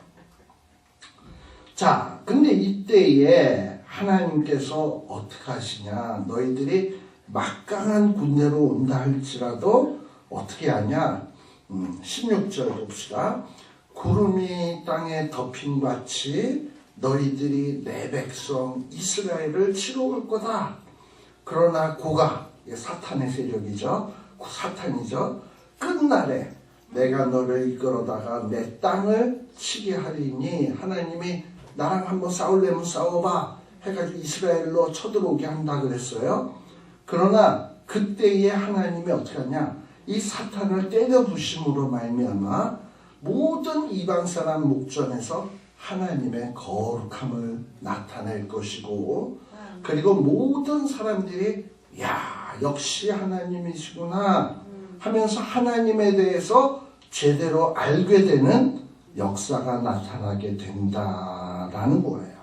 자, 근데 이때에 하나님께서 어떻게 하시냐? 너희들이 막강한 군대로 온다 할지라도 어떻게 하냐? 16절 봅시다. 구름이 땅에 덮인 같이 너희들이 내 백성 이스라엘을 치러 올 거다. 그러나 고가, 사탄의 세력이죠. 사탄이죠. 끝날에 내가 너를 이끌어다가 내 땅을 치게 하리니, 하나님이 나랑 한번 싸우려면 싸워봐 해가지고 이스라엘로 쳐들어오게 한다 그랬어요. 그러나 그때에 하나님이 어떻게 하냐, 이 사탄을 때려 부심으로 말미암아 모든 이방 사람 목전에서 하나님의 거룩함을 나타낼 것이고, 그리고 모든 사람들이 야, 역시 하나님이시구나 하면서 하나님에 대해서 제대로 알게 되는 역사가 나타나게 된다라는 거예요.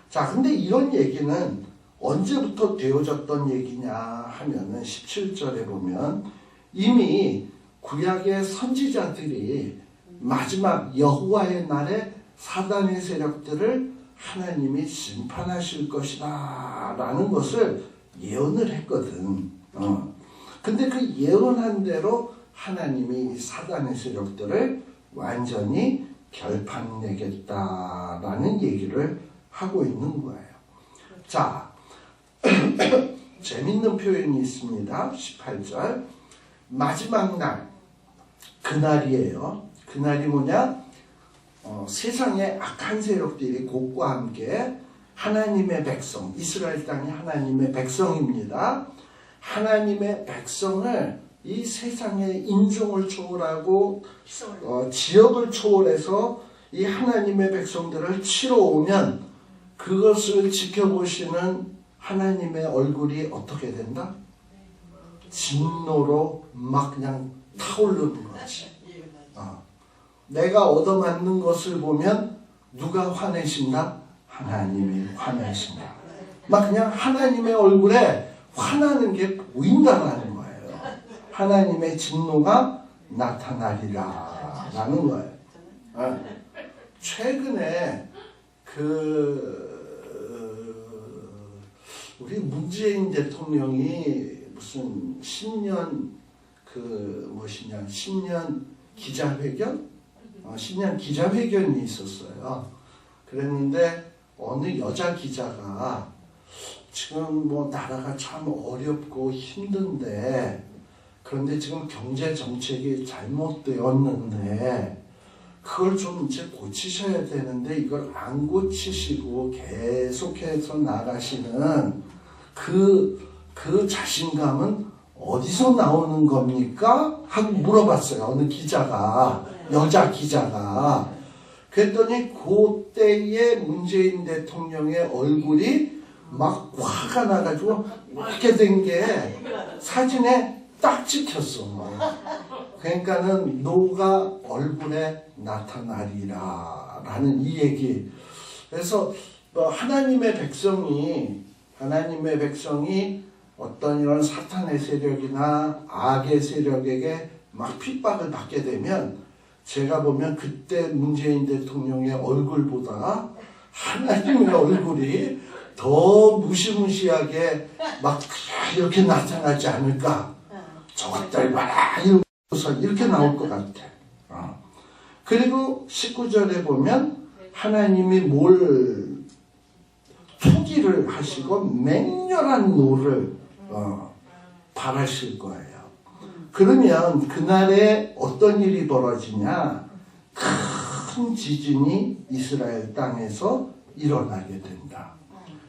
자, 근데 이런 얘기는 언제부터 되어졌던 얘기냐 하면은 17절에 보면 이미 구약의 선지자들이 마지막 여호와의 날에 사단의 세력들을 하나님이 심판하실 것이다 라는 것을 예언을 했거든. 근데 그 예언한 대로 하나님이 사단의 세력들을 완전히 결판내겠다라는 얘기를 하고 있는 거예요. 자, 재밌는 표현이 있습니다. 18절. 마지막 날, 그날이에요. 그날이 뭐냐? 세상의 악한 세력들이 곡과 함께 하나님의 백성, 이스라엘 땅이 하나님의 백성입니다. 하나님의 백성을 이 세상의 인종을 초월하고 지역을 초월해서 이 하나님의 백성들을 치러 오면 그것을 지켜보시는 하나님의 얼굴이 어떻게 된다? 진노로 막 그냥 타오르는 거지. 내가 얻어맞는 것을 보면 누가 화내신다? 하나님이 화내신다. 막 그냥 하나님의 얼굴에 화나는 게 보인다라는 거예요. 하나님의 진노가 나타나리라 라는 거예요. 최근에 우리 문재인 대통령이 무슨 신년 신년 기자회견? 신년 기자회견이 있었어요. 그랬는데 어느 여자 기자가 지금 뭐 나라가 참 어렵고 힘든데, 그런데 지금 경제 정책이 잘못되었는데 그걸 좀 이제 고치셔야 되는데 이걸 안 고치시고 계속해서 나가시는 그 자신감은 어디서 나오는 겁니까? 하고 물어봤어요. 어느 기자가, 여자 기자가. 그랬더니 그때의 문재인 대통령의 얼굴이 막 화가 나가지고 이렇게 된 게 사진에 딱 찍혔어. 그러니까는 노가 얼굴에 나타나리라 라는 이 얘기. 그래서 하나님의 백성이 어떤 이런 사탄의 세력이나 악의 세력에게 막 핍박을 받게 되면, 제가 보면 그때 문재인 대통령의 얼굴보다 하나님의 얼굴이 더 무시무시하게 막 이렇게 나타나지 않을까. 저것들 봐라 이러면서 이렇게 나올 것 같아. 그리고 19절에 보면 하나님이 뭘 투기를 하시고 맹렬한 노를 바라실 거예요. 그러면 그날에 어떤 일이 벌어지냐? 큰 지진이 이스라엘 땅에서 일어나게 된다.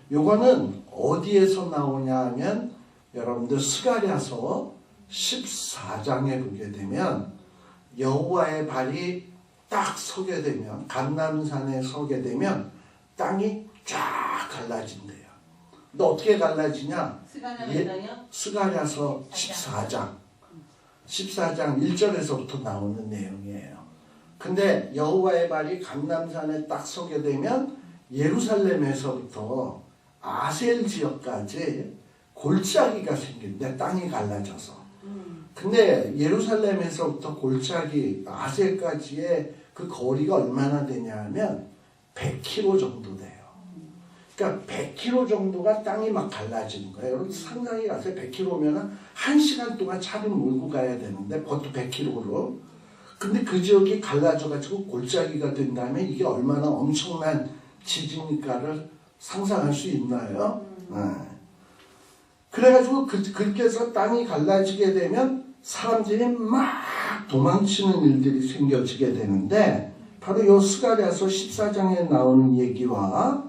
요거는 어디에서 나오냐 하면 여러분들 스가랴서 14장에 보게 되면 여호와의 발이 딱 서게 되면, 감람산에 서게 되면 땅이 쫙 갈라진대요. 근데 어떻게 갈라지냐? 스가랴서 14장 1절에서부터 나오는 내용이에요. 근데 여호와의 발이 감람산에 딱 서게 되면 예루살렘에서부터 아셀 지역까지 골짜기가 생긴대. 땅이 갈라져서. 근데 예루살렘에서부터 골짜기 아셀까지의 그 거리가 얼마나 되냐 하면 100km 정도 돼요. 그러니까 100km 정도가 땅이 막 갈라지는 거예요. 여러분 상상이 가세요. 100km면 1시간 동안 차를 몰고 가야 되는데 그것도 100km로. 근데 그 지역이 갈라져가지고 골짜기가 된다면 이게 얼마나 엄청난 지진가를 상상할 수 있나요? 네. 그래가지고 그렇게 해서 땅이 갈라지게 되면 사람들이 막 도망치는 일들이 생겨지게 되는데 바로 요 스가랴서 14장에 나오는 얘기와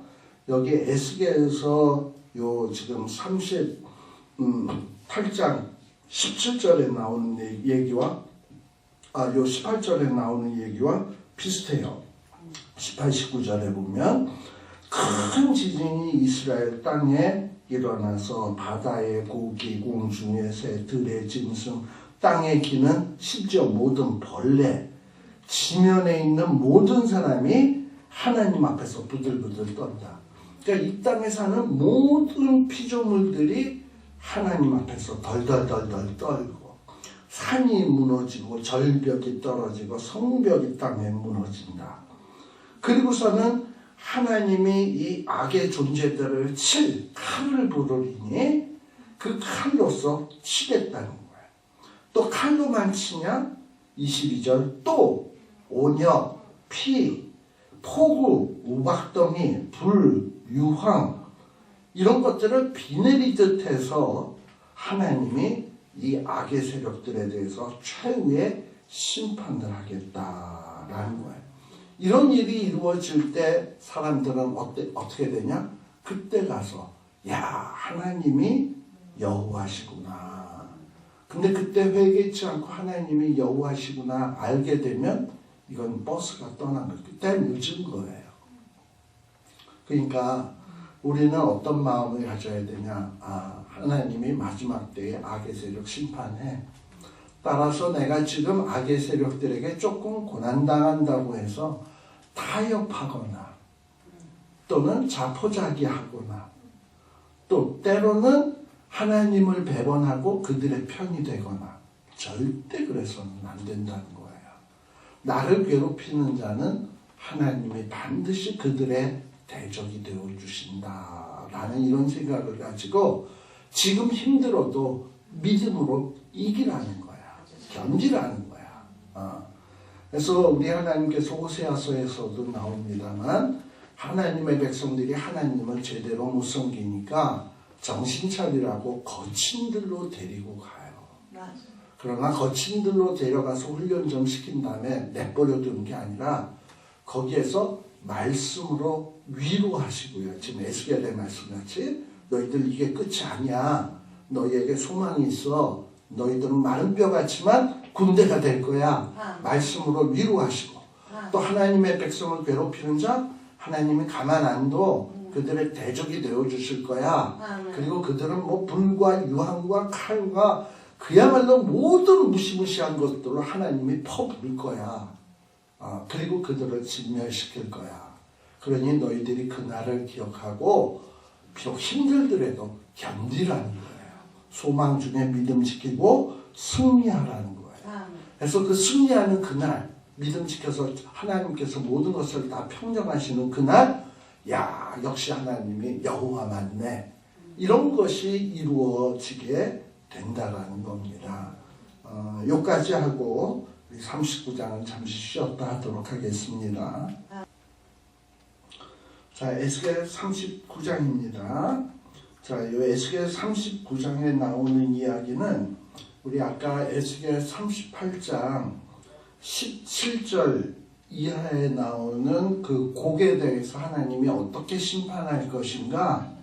여기 에스겔에서 요 지금 38장 17절에 나오는 얘기와 요 18절에 나오는 얘기와 비슷해요. 18, 19절에 보면 큰 지진이 이스라엘 땅에 일어나서 바다의 고기, 공중의 새, 들의 짐승, 땅에 기는 심지어 모든 벌레, 지면에 있는 모든 사람이 하나님 앞에서 부들부들 떤다. 그러니까 이 땅에 사는 모든 피조물들이 하나님 앞에서 덜덜덜덜 떨고 산이 무너지고 절벽이 떨어지고 성벽이 땅에 무너진다. 그리고서는 하나님이 이 악의 존재들을 칠 칼을 부르리니 그 칼로서 치겠다는 거예요. 또 칼로만 치냐? 22절 또 온역, 피, 폭우, 우박덩이, 불, 유황 이런 것들을 비 내리듯 해서 하나님이 이 악의 세력들에 대해서 최후의 심판을 하겠다라는 거예요. 이런 일이 이루어질 때 사람들은 어떻게 되냐? 그때 가서 야 하나님이 여호와시구나. 근데 그때 회개치 않고 하나님이 여호와시구나 알게 되면 이건 버스가 떠난 거예요. 그때 늦은 거예요. 그러니까 우리는 어떤 마음을 가져야 되냐? 하나님이 마지막 때에 악의 세력 심판해. 따라서 내가 지금 악의 세력들에게 조금 고난당한다고 해서 타협하거나 또는 자포자기하거나 또 때로는 하나님을 배반하고 그들의 편이 되거나 절대 그래서는 안 된다는 거예요. 나를 괴롭히는 자는 하나님이 반드시 그들의 대적이 되어주신다라는 이런 생각을 가지고 지금 힘들어도 믿음으로 이기라는 거야. 견디라는 거야. 그래서 우리 하나님께서 호세아서에서도 나옵니다만 하나님의 백성들이 하나님을 제대로 못 섬기니까 정신 차리라고 거친들로 데리고 가요. 그러나 거친들로 데려가서 훈련 좀 시킨 다음에 내버려 두는 게 아니라 거기에서 말씀으로 위로하시고요. 지금 에스겔의 말씀같이 너희들 이게 끝이 아니야. 너희에게 소망이 있어. 너희들은 마른 뼈 같지만 군대가 될 거야. 말씀으로 위로하시고 또 하나님의 백성을 괴롭히는 자 하나님이 가만 안 둬. 그들의 대적이 되어주실 거야. 그리고 그들은 뭐 불과 유황과 칼과 그야말로 모든 무시무시한 것들로 하나님이 퍼부을 거야. 그리고 그들을 진멸시킬 거야. 그러니 너희들이 그날을 기억하고 비록 힘들더라도 견디라는 거예요. 소망 중에 믿음 지키고 승리하라는 거예요. 그래서 그 승리하는 그날 믿음 지켜서 하나님께서 모든 것을 다 평정하시는 그날 야 역시 하나님이 여호와 맞네. 이런 것이 이루어지게 된다라는 겁니다. 여기까지 하고 39장은 잠시 쉬었다 하도록 하겠습니다. 자, 에스겔 39장입니다. 자, 이 에스겔 39장에 나오는 이야기는 우리 아까 에스겔 38장 17절 이하에 나오는 그 곡에 대해서 하나님이 어떻게 심판할 것인가,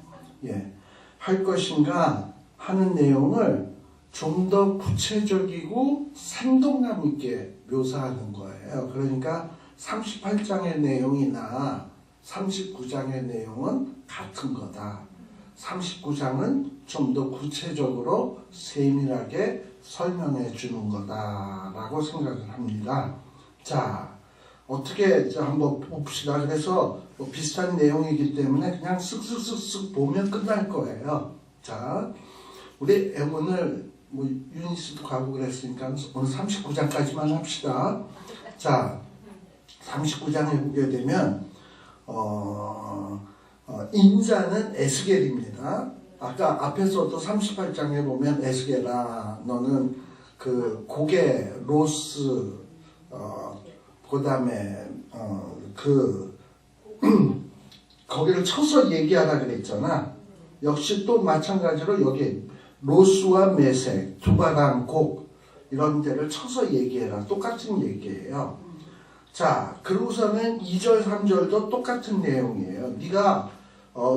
할 것인가 하는 내용을 좀 더 구체적이고 생동감 있게 묘사하는 거예요. 그러니까 38장의 내용이나 39장의 내용은 같은 거다. 39장은 좀 더 구체적으로 세밀하게 설명해 주는 거다라고 생각을 합니다. 자, 어떻게 한번 봅시다. 그래서 뭐 비슷한 내용이기 때문에 그냥 쓱쓱쓱쓱 보면 끝날 거예요. 자, 우리 오늘 뭐 유니스도 가고 그랬으니까 오늘 39장까지만 합시다. 자, 39장에 보게 되면 인자는 에스겔입니다. 아까 앞에서도 38장에 보면 에스겔아 너는 그 고개 로스 그 다음에 거기를 쳐서 얘기하라 그랬잖아. 역시 또 마찬가지로 여기 로스와 메색, 두바랑 곡 이런 데를 쳐서 얘기해라. 똑같은 얘기예요. 자, 그러고서는 2절, 3절도 똑같은 내용이에요. 네가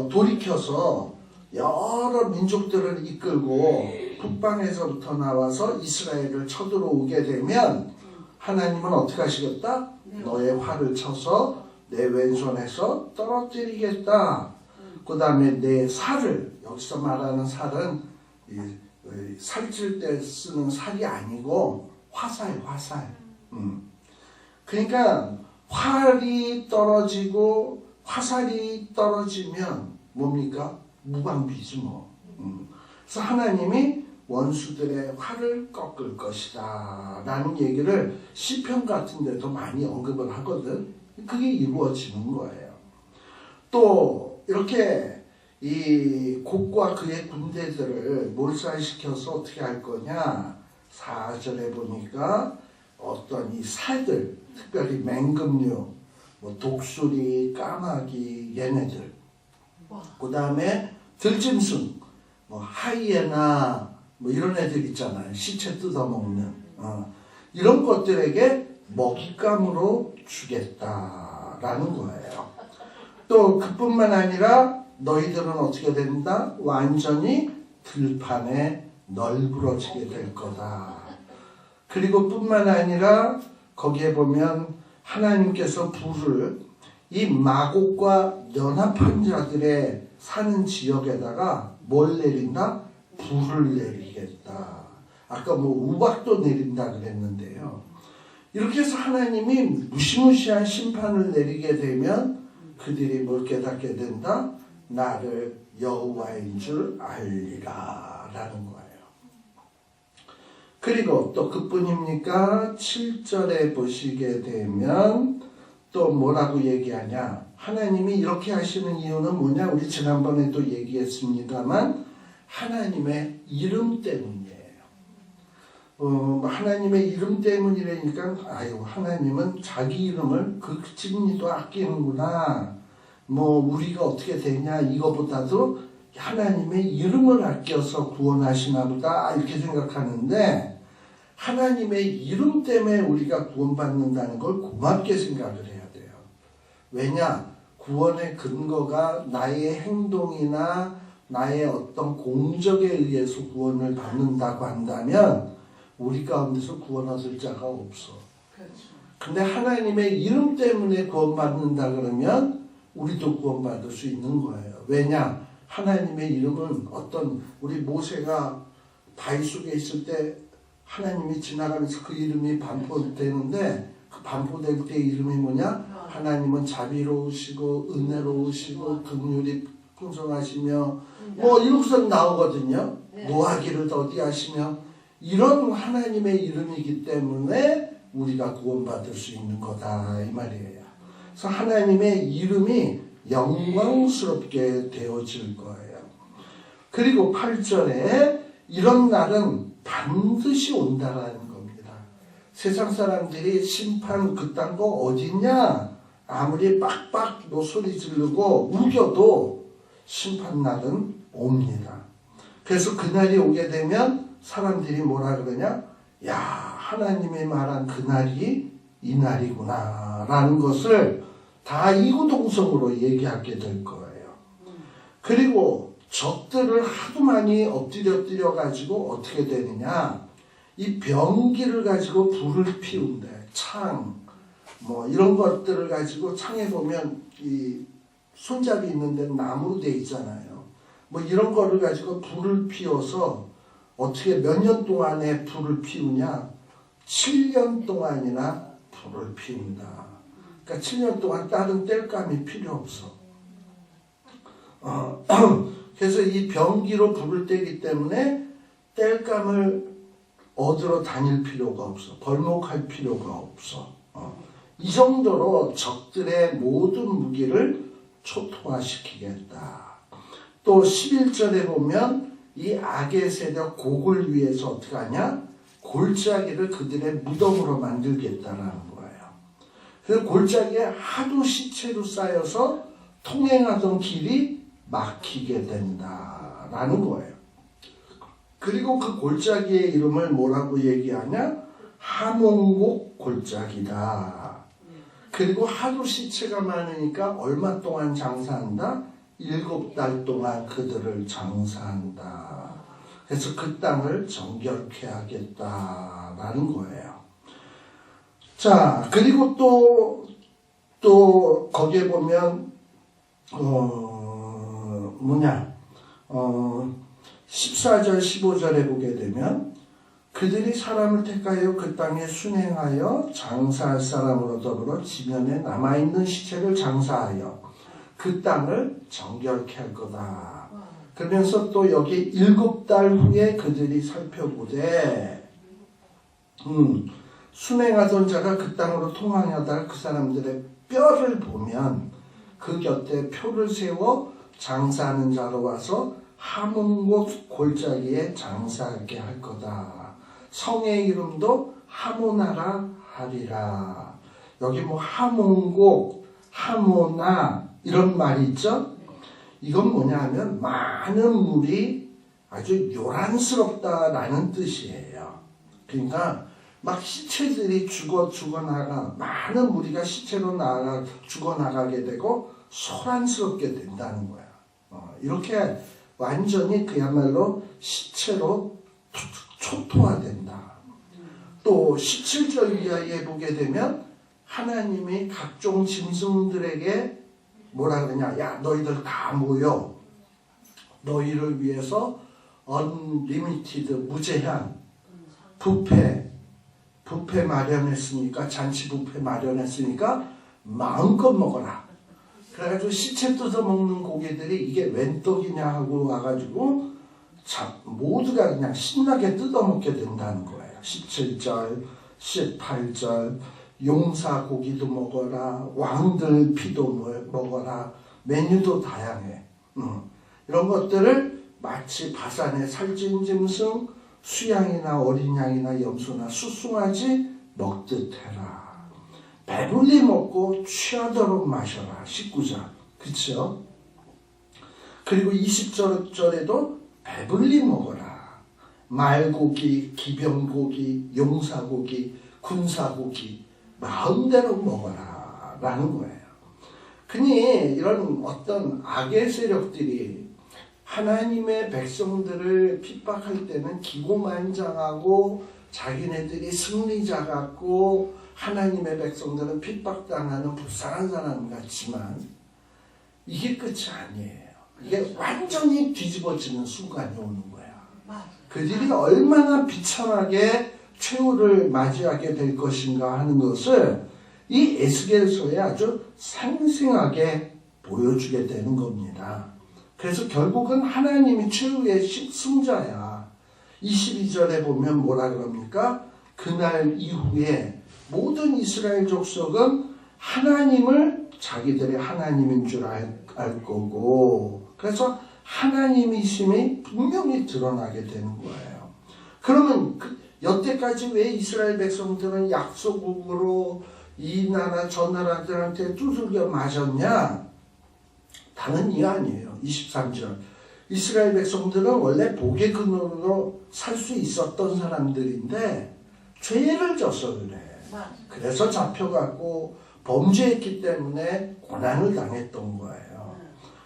돌이켜서 여러 민족들을 이끌고 북방에서부터 나와서 이스라엘을 쳐들어오게 되면 하나님은 어떻게 하시겠다? 너의 활을 쳐서 내 왼손에서 떨어뜨리겠다. 그 다음에 내 살을, 여기서 말하는 살은 살찔 때 쓰는 살이 아니고 화살. 그러니까 활이 떨어지고 화살이 떨어지면 뭡니까? 무방비지 뭐. 그래서 하나님이 원수들의 활을 꺾을 것이다 라는 얘기를 시편 같은 데도 많이 언급을 하거든. 그게 이루어지는 거예요. 또 이렇게 이 곡과 그의 군대들을 몰살시켜서 어떻게 할 거냐. 4절에 보니까 어떤 이 살들, 특별히 맹금류, 뭐 독수리, 까마귀 얘네들, 그 다음에 들짐승, 뭐 하이에나 뭐 이런 애들 있잖아요. 시체 뜯어먹는 이런 것들에게 먹잇감으로 주겠다라는 거예요. 또 그뿐만 아니라 너희들은 어떻게 된다? 완전히 들판에 널브러지게 될 거다. 그리고 뿐만 아니라 거기에 보면 하나님께서 불을 이 마곡과 연합한 자들의 사는 지역에다가 뭘 내린다? 불을 내리겠다. 아까 뭐 우박도 내린다 그랬는데요. 이렇게 해서 하나님이 무시무시한 심판을 내리게 되면 그들이 뭘 깨닫게 된다? 나를 여호와인 줄 알리라 라는 거예요. 그리고 또 그뿐입니까? 7절에 보시게 되면 또 뭐라고 얘기하냐. 하나님이 이렇게 하시는 이유는 뭐냐. 우리 지난번에도 얘기했습니다만 하나님의 이름 때문이에요. 하나님의 이름 때문이라니까 하나님은 자기 이름을 극진히도 아끼는구나. 뭐 우리가 어떻게 되냐 이거보다도 하나님의 이름을 아껴서 구원하시나 보다 이렇게 생각하는데 하나님의 이름 때문에 우리가 구원받는다는 걸 고맙게 생각을 해야 돼요. 왜냐? 구원의 근거가 나의 행동이나 나의 어떤 공적에 의해서 구원을 받는다고 한다면 우리 가운데서 구원 얻을 자가 없어. 근데 하나님의 이름 때문에 구원받는다 그러면 우리도 구원받을 수 있는 거예요. 왜냐? 하나님의 이름은 어떤 우리 모세가 바위 속에 있을 때 하나님이 지나가면서 그 이름이 반포되는데 그 반포될 때 이름이 뭐냐? 하나님은 자비로우시고 은혜로우시고 긍휼이 풍성하시며 뭐 이렇게서 나오거든요. 노하기를 더디하시며 이런 하나님의 이름이기 때문에 우리가 구원받을 수 있는 거다 이 말이에요. 그래서 하나님의 이름이 영광스럽게 되어질 거예요. 그리고 8절에 이런 날은 반드시 온다라는 겁니다. 세상 사람들이 심판 그딴 거 어딨냐? 아무리 빡빡 뭐 소리 지르고 우겨도 심판 날은 옵니다. 그래서 그날이 오게 되면 사람들이 뭐라 그러냐? 야, 하나님이 말한 그날이 이 날이구나 라는 것을 다 이구동성으로 얘기하게 될 거예요. 그리고 적들을 하도 많이 엎드려 가지고 어떻게 되느냐? 이 병기를 가지고 불을 피운대. 창, 뭐 이런 것들을 가지고 창에 보면 이 손잡이 있는 데는 나무로 돼 있잖아요. 뭐 이런 거를 가지고 불을 피워서 어떻게 몇 년 동안에 불을 피우냐? 7년 동안이나 불을 피운다. 그러니까 7년 동안 다른 땔감이 필요 없어. 그래서 이 병기로 불을 떼기 때문에 땔감을 얻으러 다닐 필요가 없어. 벌목할 필요가 없어. 이 정도로 적들의 모든 무기를 초토화시키겠다. 또 11절에 보면 이 악의 세력 곡을 위해서 어떻게 하냐? 골짜기를 그들의 무덤으로 만들겠다라는 거예요. 그래서 골짜기에 하도 시체로 쌓여서 통행하던 길이 막히게 된다라는 거예요. 그리고 그 골짜기의 이름을 뭐라고 얘기하냐? 하몬곡 골짜기다. 그리고 하도 시체가 많으니까 얼마 동안 장사한다? 7달 동안 그들을 장사한다. 그래서 그 땅을 정결케 하겠다라는 거예요. 자, 그리고 또 거기에 보면 14절 15절에 보게 되면 그들이 사람을 택하여 그 땅에 순행하여 장사할 사람으로 더불어 지면에 남아있는 시체를 장사하여 그 땅을 정결케 할 거다. 그러면서 또 여기 7달 후에 그들이 살펴보되 순행하던 자가 그 땅으로 통항하다가 그 사람들의 뼈를 보면 그 곁에 표를 세워 장사하는 자로 와서 하몬곳 골짜기에 장사하게 할 거다. 성의 이름도 하모나라 하리라. 여기 뭐 하몬곡, 하모나 이런 말이 있죠. 이건 뭐냐 하면 많은 물이 아주 요란스럽다라는 뜻이에요. 그러니까 막 시체들이 죽어나가 많은 무리가 시체로 죽어나가게 되고 소란스럽게 된다는 거야. 이렇게 완전히 그야말로 시체로 초토화된다. 또 17절 이하에 보게 되면 하나님이 각종 짐승들에게 뭐라 그러냐? 야, 너희들 다 모여. 너희를 위해서 unlimited 무제한 뷔페 마련했으니까, 잔치 뷔페 마련했으니까 마음껏 먹어라. 그래가지고 시체 뜯어 먹는 고기들이 이게 웬 떡이냐 하고 와가지고 모두가 그냥 신나게 뜯어 먹게 된다는 거예요. 17절, 18절, 용사 고기도 먹어라, 왕들 피도 먹어라, 메뉴도 다양해. 이런 것들을 마치 바산의 살찐 짐승, 수양이나 어린 양이나 염소나 숫숭아지 먹듯 해라. 배불리 먹고 취하도록 마셔라. 19절. 그쵸? 그리고 20절에도 배불리 먹어라. 말고기, 기병고기, 용사고기, 군사고기 마음대로 먹어라 라는 거예요. 그니 이런 어떤 악의 세력들이 하나님의 백성들을 핍박할 때는 기고만장하고 자기네들이 승리자 같고 하나님의 백성들은 핍박당하는 불쌍한 사람 같지만 이게 끝이 아니에요. 이게 완전히 뒤집어지는 순간이 오는 거야. 그들이 얼마나 비참하게 최후를 맞이하게 될 것인가 하는 것을 이 에스겔서에 아주 생생하게 보여주게 되는 겁니다. 그래서 결국은 하나님이 최후의 승자야. 22절에 보면 뭐라 그럽니까? 그날 이후에 모든 이스라엘 족속은 하나님을 자기들의 하나님인 줄 알 거고, 그래서 하나님이심이 분명히 드러나게 되는 거예요. 그러면 여태까지 왜 이스라엘 백성들은 약소국으로 이 나라 저 나라들한테 두들겨 맞았냐? 다른 이유 아니에요. 23절. 이스라엘 백성들은 원래 복의 근원으로 살 수 있었던 사람들인데 죄를 져서 그래. 그래서 잡혀갖고 범죄했기 때문에 고난을 당했던 거예요.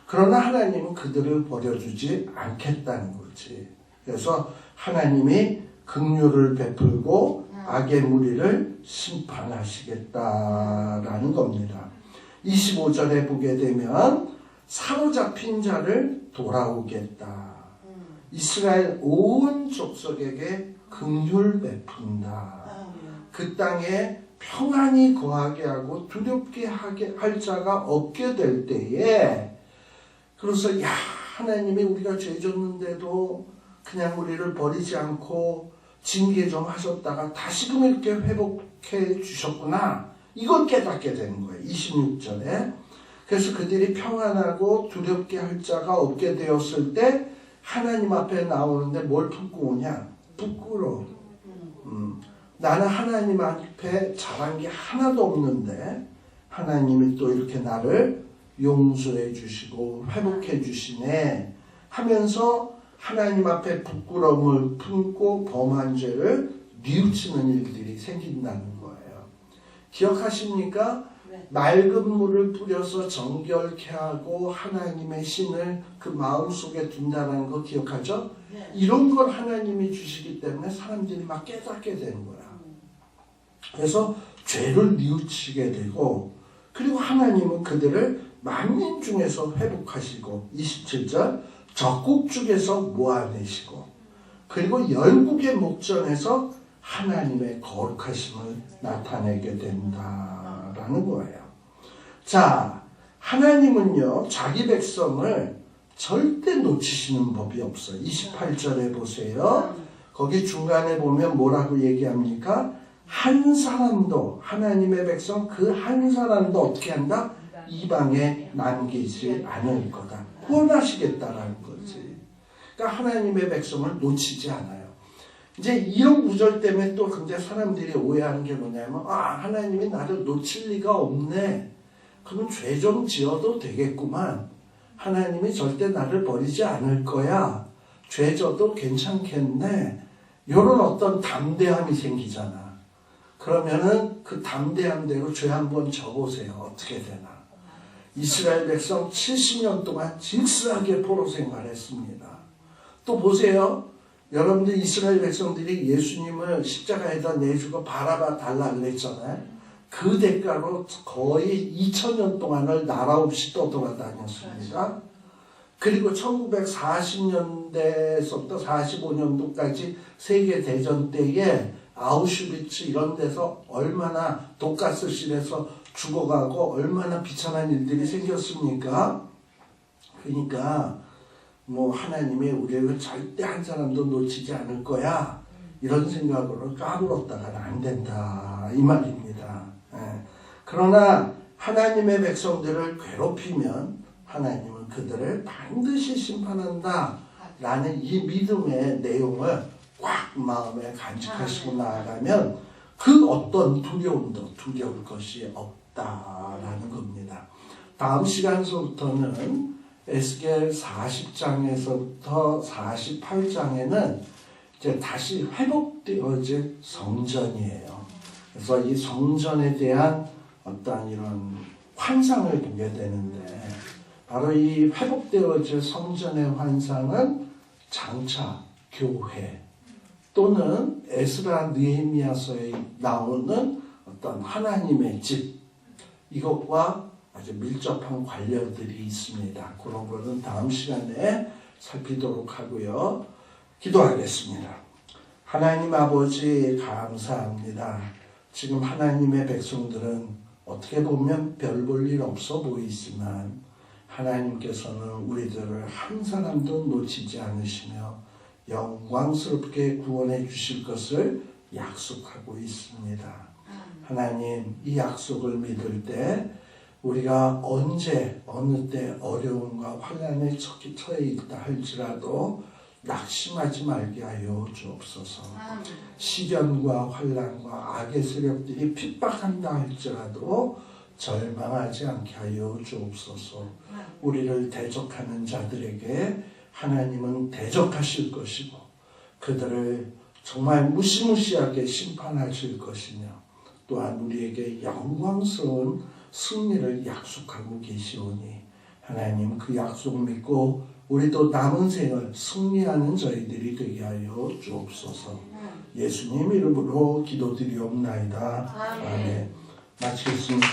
그러나 하나님은 그들을 버려주지 않겠다는 거지. 그래서 하나님이 긍휼을 베풀고 악의 무리를 심판하시겠다라는 겁니다. 25절에 보게 되면 사로잡힌 자를 돌아오겠다. 이스라엘 온 족속에게 긍휼 베푼다. 그 땅에 평안히 거하게 하고 두렵게 하게 할 자가 없게 될 때에, 그래서 야, 하나님이 우리가 죄 졌는데도 그냥 우리를 버리지 않고 징계 좀 하셨다가 다시금 이렇게 회복해 주셨구나. 이걸 깨닫게 되는 거예요. 26절에. 그래서 그들이 평안하고 두렵게 할 자가 없게 되었을 때 하나님 앞에 나오는데 뭘 품고 오냐? 부끄러워. 나는 하나님 앞에 잘한 게 하나도 없는데 하나님이 또 이렇게 나를 용서해 주시고 회복해 주시네 하면서 하나님 앞에 부끄러움을 품고 범한 죄를 뉘우치는 일들이 생긴다는 거예요. 기억하십니까? 네. 맑은 물을 뿌려서 정결케 하고 하나님의 신을 그 마음속에 둔다는 거 기억하죠? 네. 이런 걸 하나님이 주시기 때문에 사람들이 막 깨닫게 되는 거야. 그래서 죄를 뉘우치게 되고 그리고 하나님은 그들을 만민 중에서 회복하시고 27절 적국 중에서 모아내시고 그리고 열국의 목전에서 하나님의 거룩하심을 나타내게 된다라는 거예요. 자, 하나님은요 자기 백성을 절대 놓치시는 법이 없어요. 28절에 보세요. 거기 중간에 보면 뭐라고 얘기합니까? 한 사람도 하나님의 백성 그 한 사람도 어떻게 한다? 이방에 남기지 않을 거다. 구원하시겠다라는 거지. 그러니까 하나님의 백성을 놓치지 않아요. 이제 이런 구절 때문에 또 근데 사람들이 오해하는 게 뭐냐면 하나님이 나를 놓칠 리가 없네. 그럼 죄 좀 지어도 되겠구만. 하나님이 절대 나를 버리지 않을 거야. 죄 져도 괜찮겠네. 이런 어떤 담대함이 생기잖아. 그러면은 그 담대함대로 죄 한번 져보세요. 어떻게 되나. 이스라엘 백성 70년 동안 질서하게 포로 생활했습니다. 또 보세요. 여러분들 이스라엘 백성들이 예수님을 십자가에다 내주고 바라봐 달라 그랬잖아요. 그 대가로 거의 2000년 동안을 나라 없이 떠돌아다녔습니다. 그리고 1940년대에서부터 45년도까지 세계대전 때에 아우슈비츠 이런 데서 얼마나 독가스실에서 죽어가고 얼마나 비참한 일들이 생겼습니까? 그러니까 뭐 하나님이 우리를 절대 한 사람도 놓치지 않을 거야 이런 생각으로 까불었다가는 안 된다 이 말입니다. 그러나 하나님의 백성들을 괴롭히면 하나님은 그들을 반드시 심판한다 라는 이 믿음의 내용을 꽉 마음에 간직하시고 나아가면 그 어떤 두려움도 두려울 것이 없다라는 겁니다. 다음 시간서부터는 에스겔 40장에서부터 48장에는 이제 다시 회복되어질 성전이에요. 그래서 이 성전에 대한 어떤 이런 환상을 보게 되는데 바로 이 회복되어질 성전의 환상은 장차 교회 또는 에스라 느헤미야서에 나오는 어떤 하나님의 집 이것과 아주 밀접한 관련들이 있습니다. 그런 거는 다음 시간에 살피도록 하고요. 기도하겠습니다. 하나님 아버지 감사합니다. 지금 하나님의 백성들은 어떻게 보면 별 볼 일 없어 보이지만 하나님께서는 우리들을 한 사람도 놓치지 않으시며 영광스럽게 구원해 주실 것을 약속하고 있습니다. 하나님 이 약속을 믿을 때 우리가 언제 어느 때 어려움과 환난에 처해 있다 할지라도 낙심하지 말게 하여 주옵소서. 시련과 환난과 악의 세력들이 핍박한다 할지라도 절망하지 않게 하여 주옵소서. 우리를 대적하는 자들에게 하나님은 대적하실 것이고 그들을 정말 무시무시하게 심판하실 것이며 또한 우리에게 영광스러운 승리를 약속하고 계시오니 하나님 그 약속 믿고 우리도 남은 생을 승리하는 저희들이 되게 하여 주옵소서. 예수님 이름으로 기도드리옵나이다. 아멘. 마치겠습니다.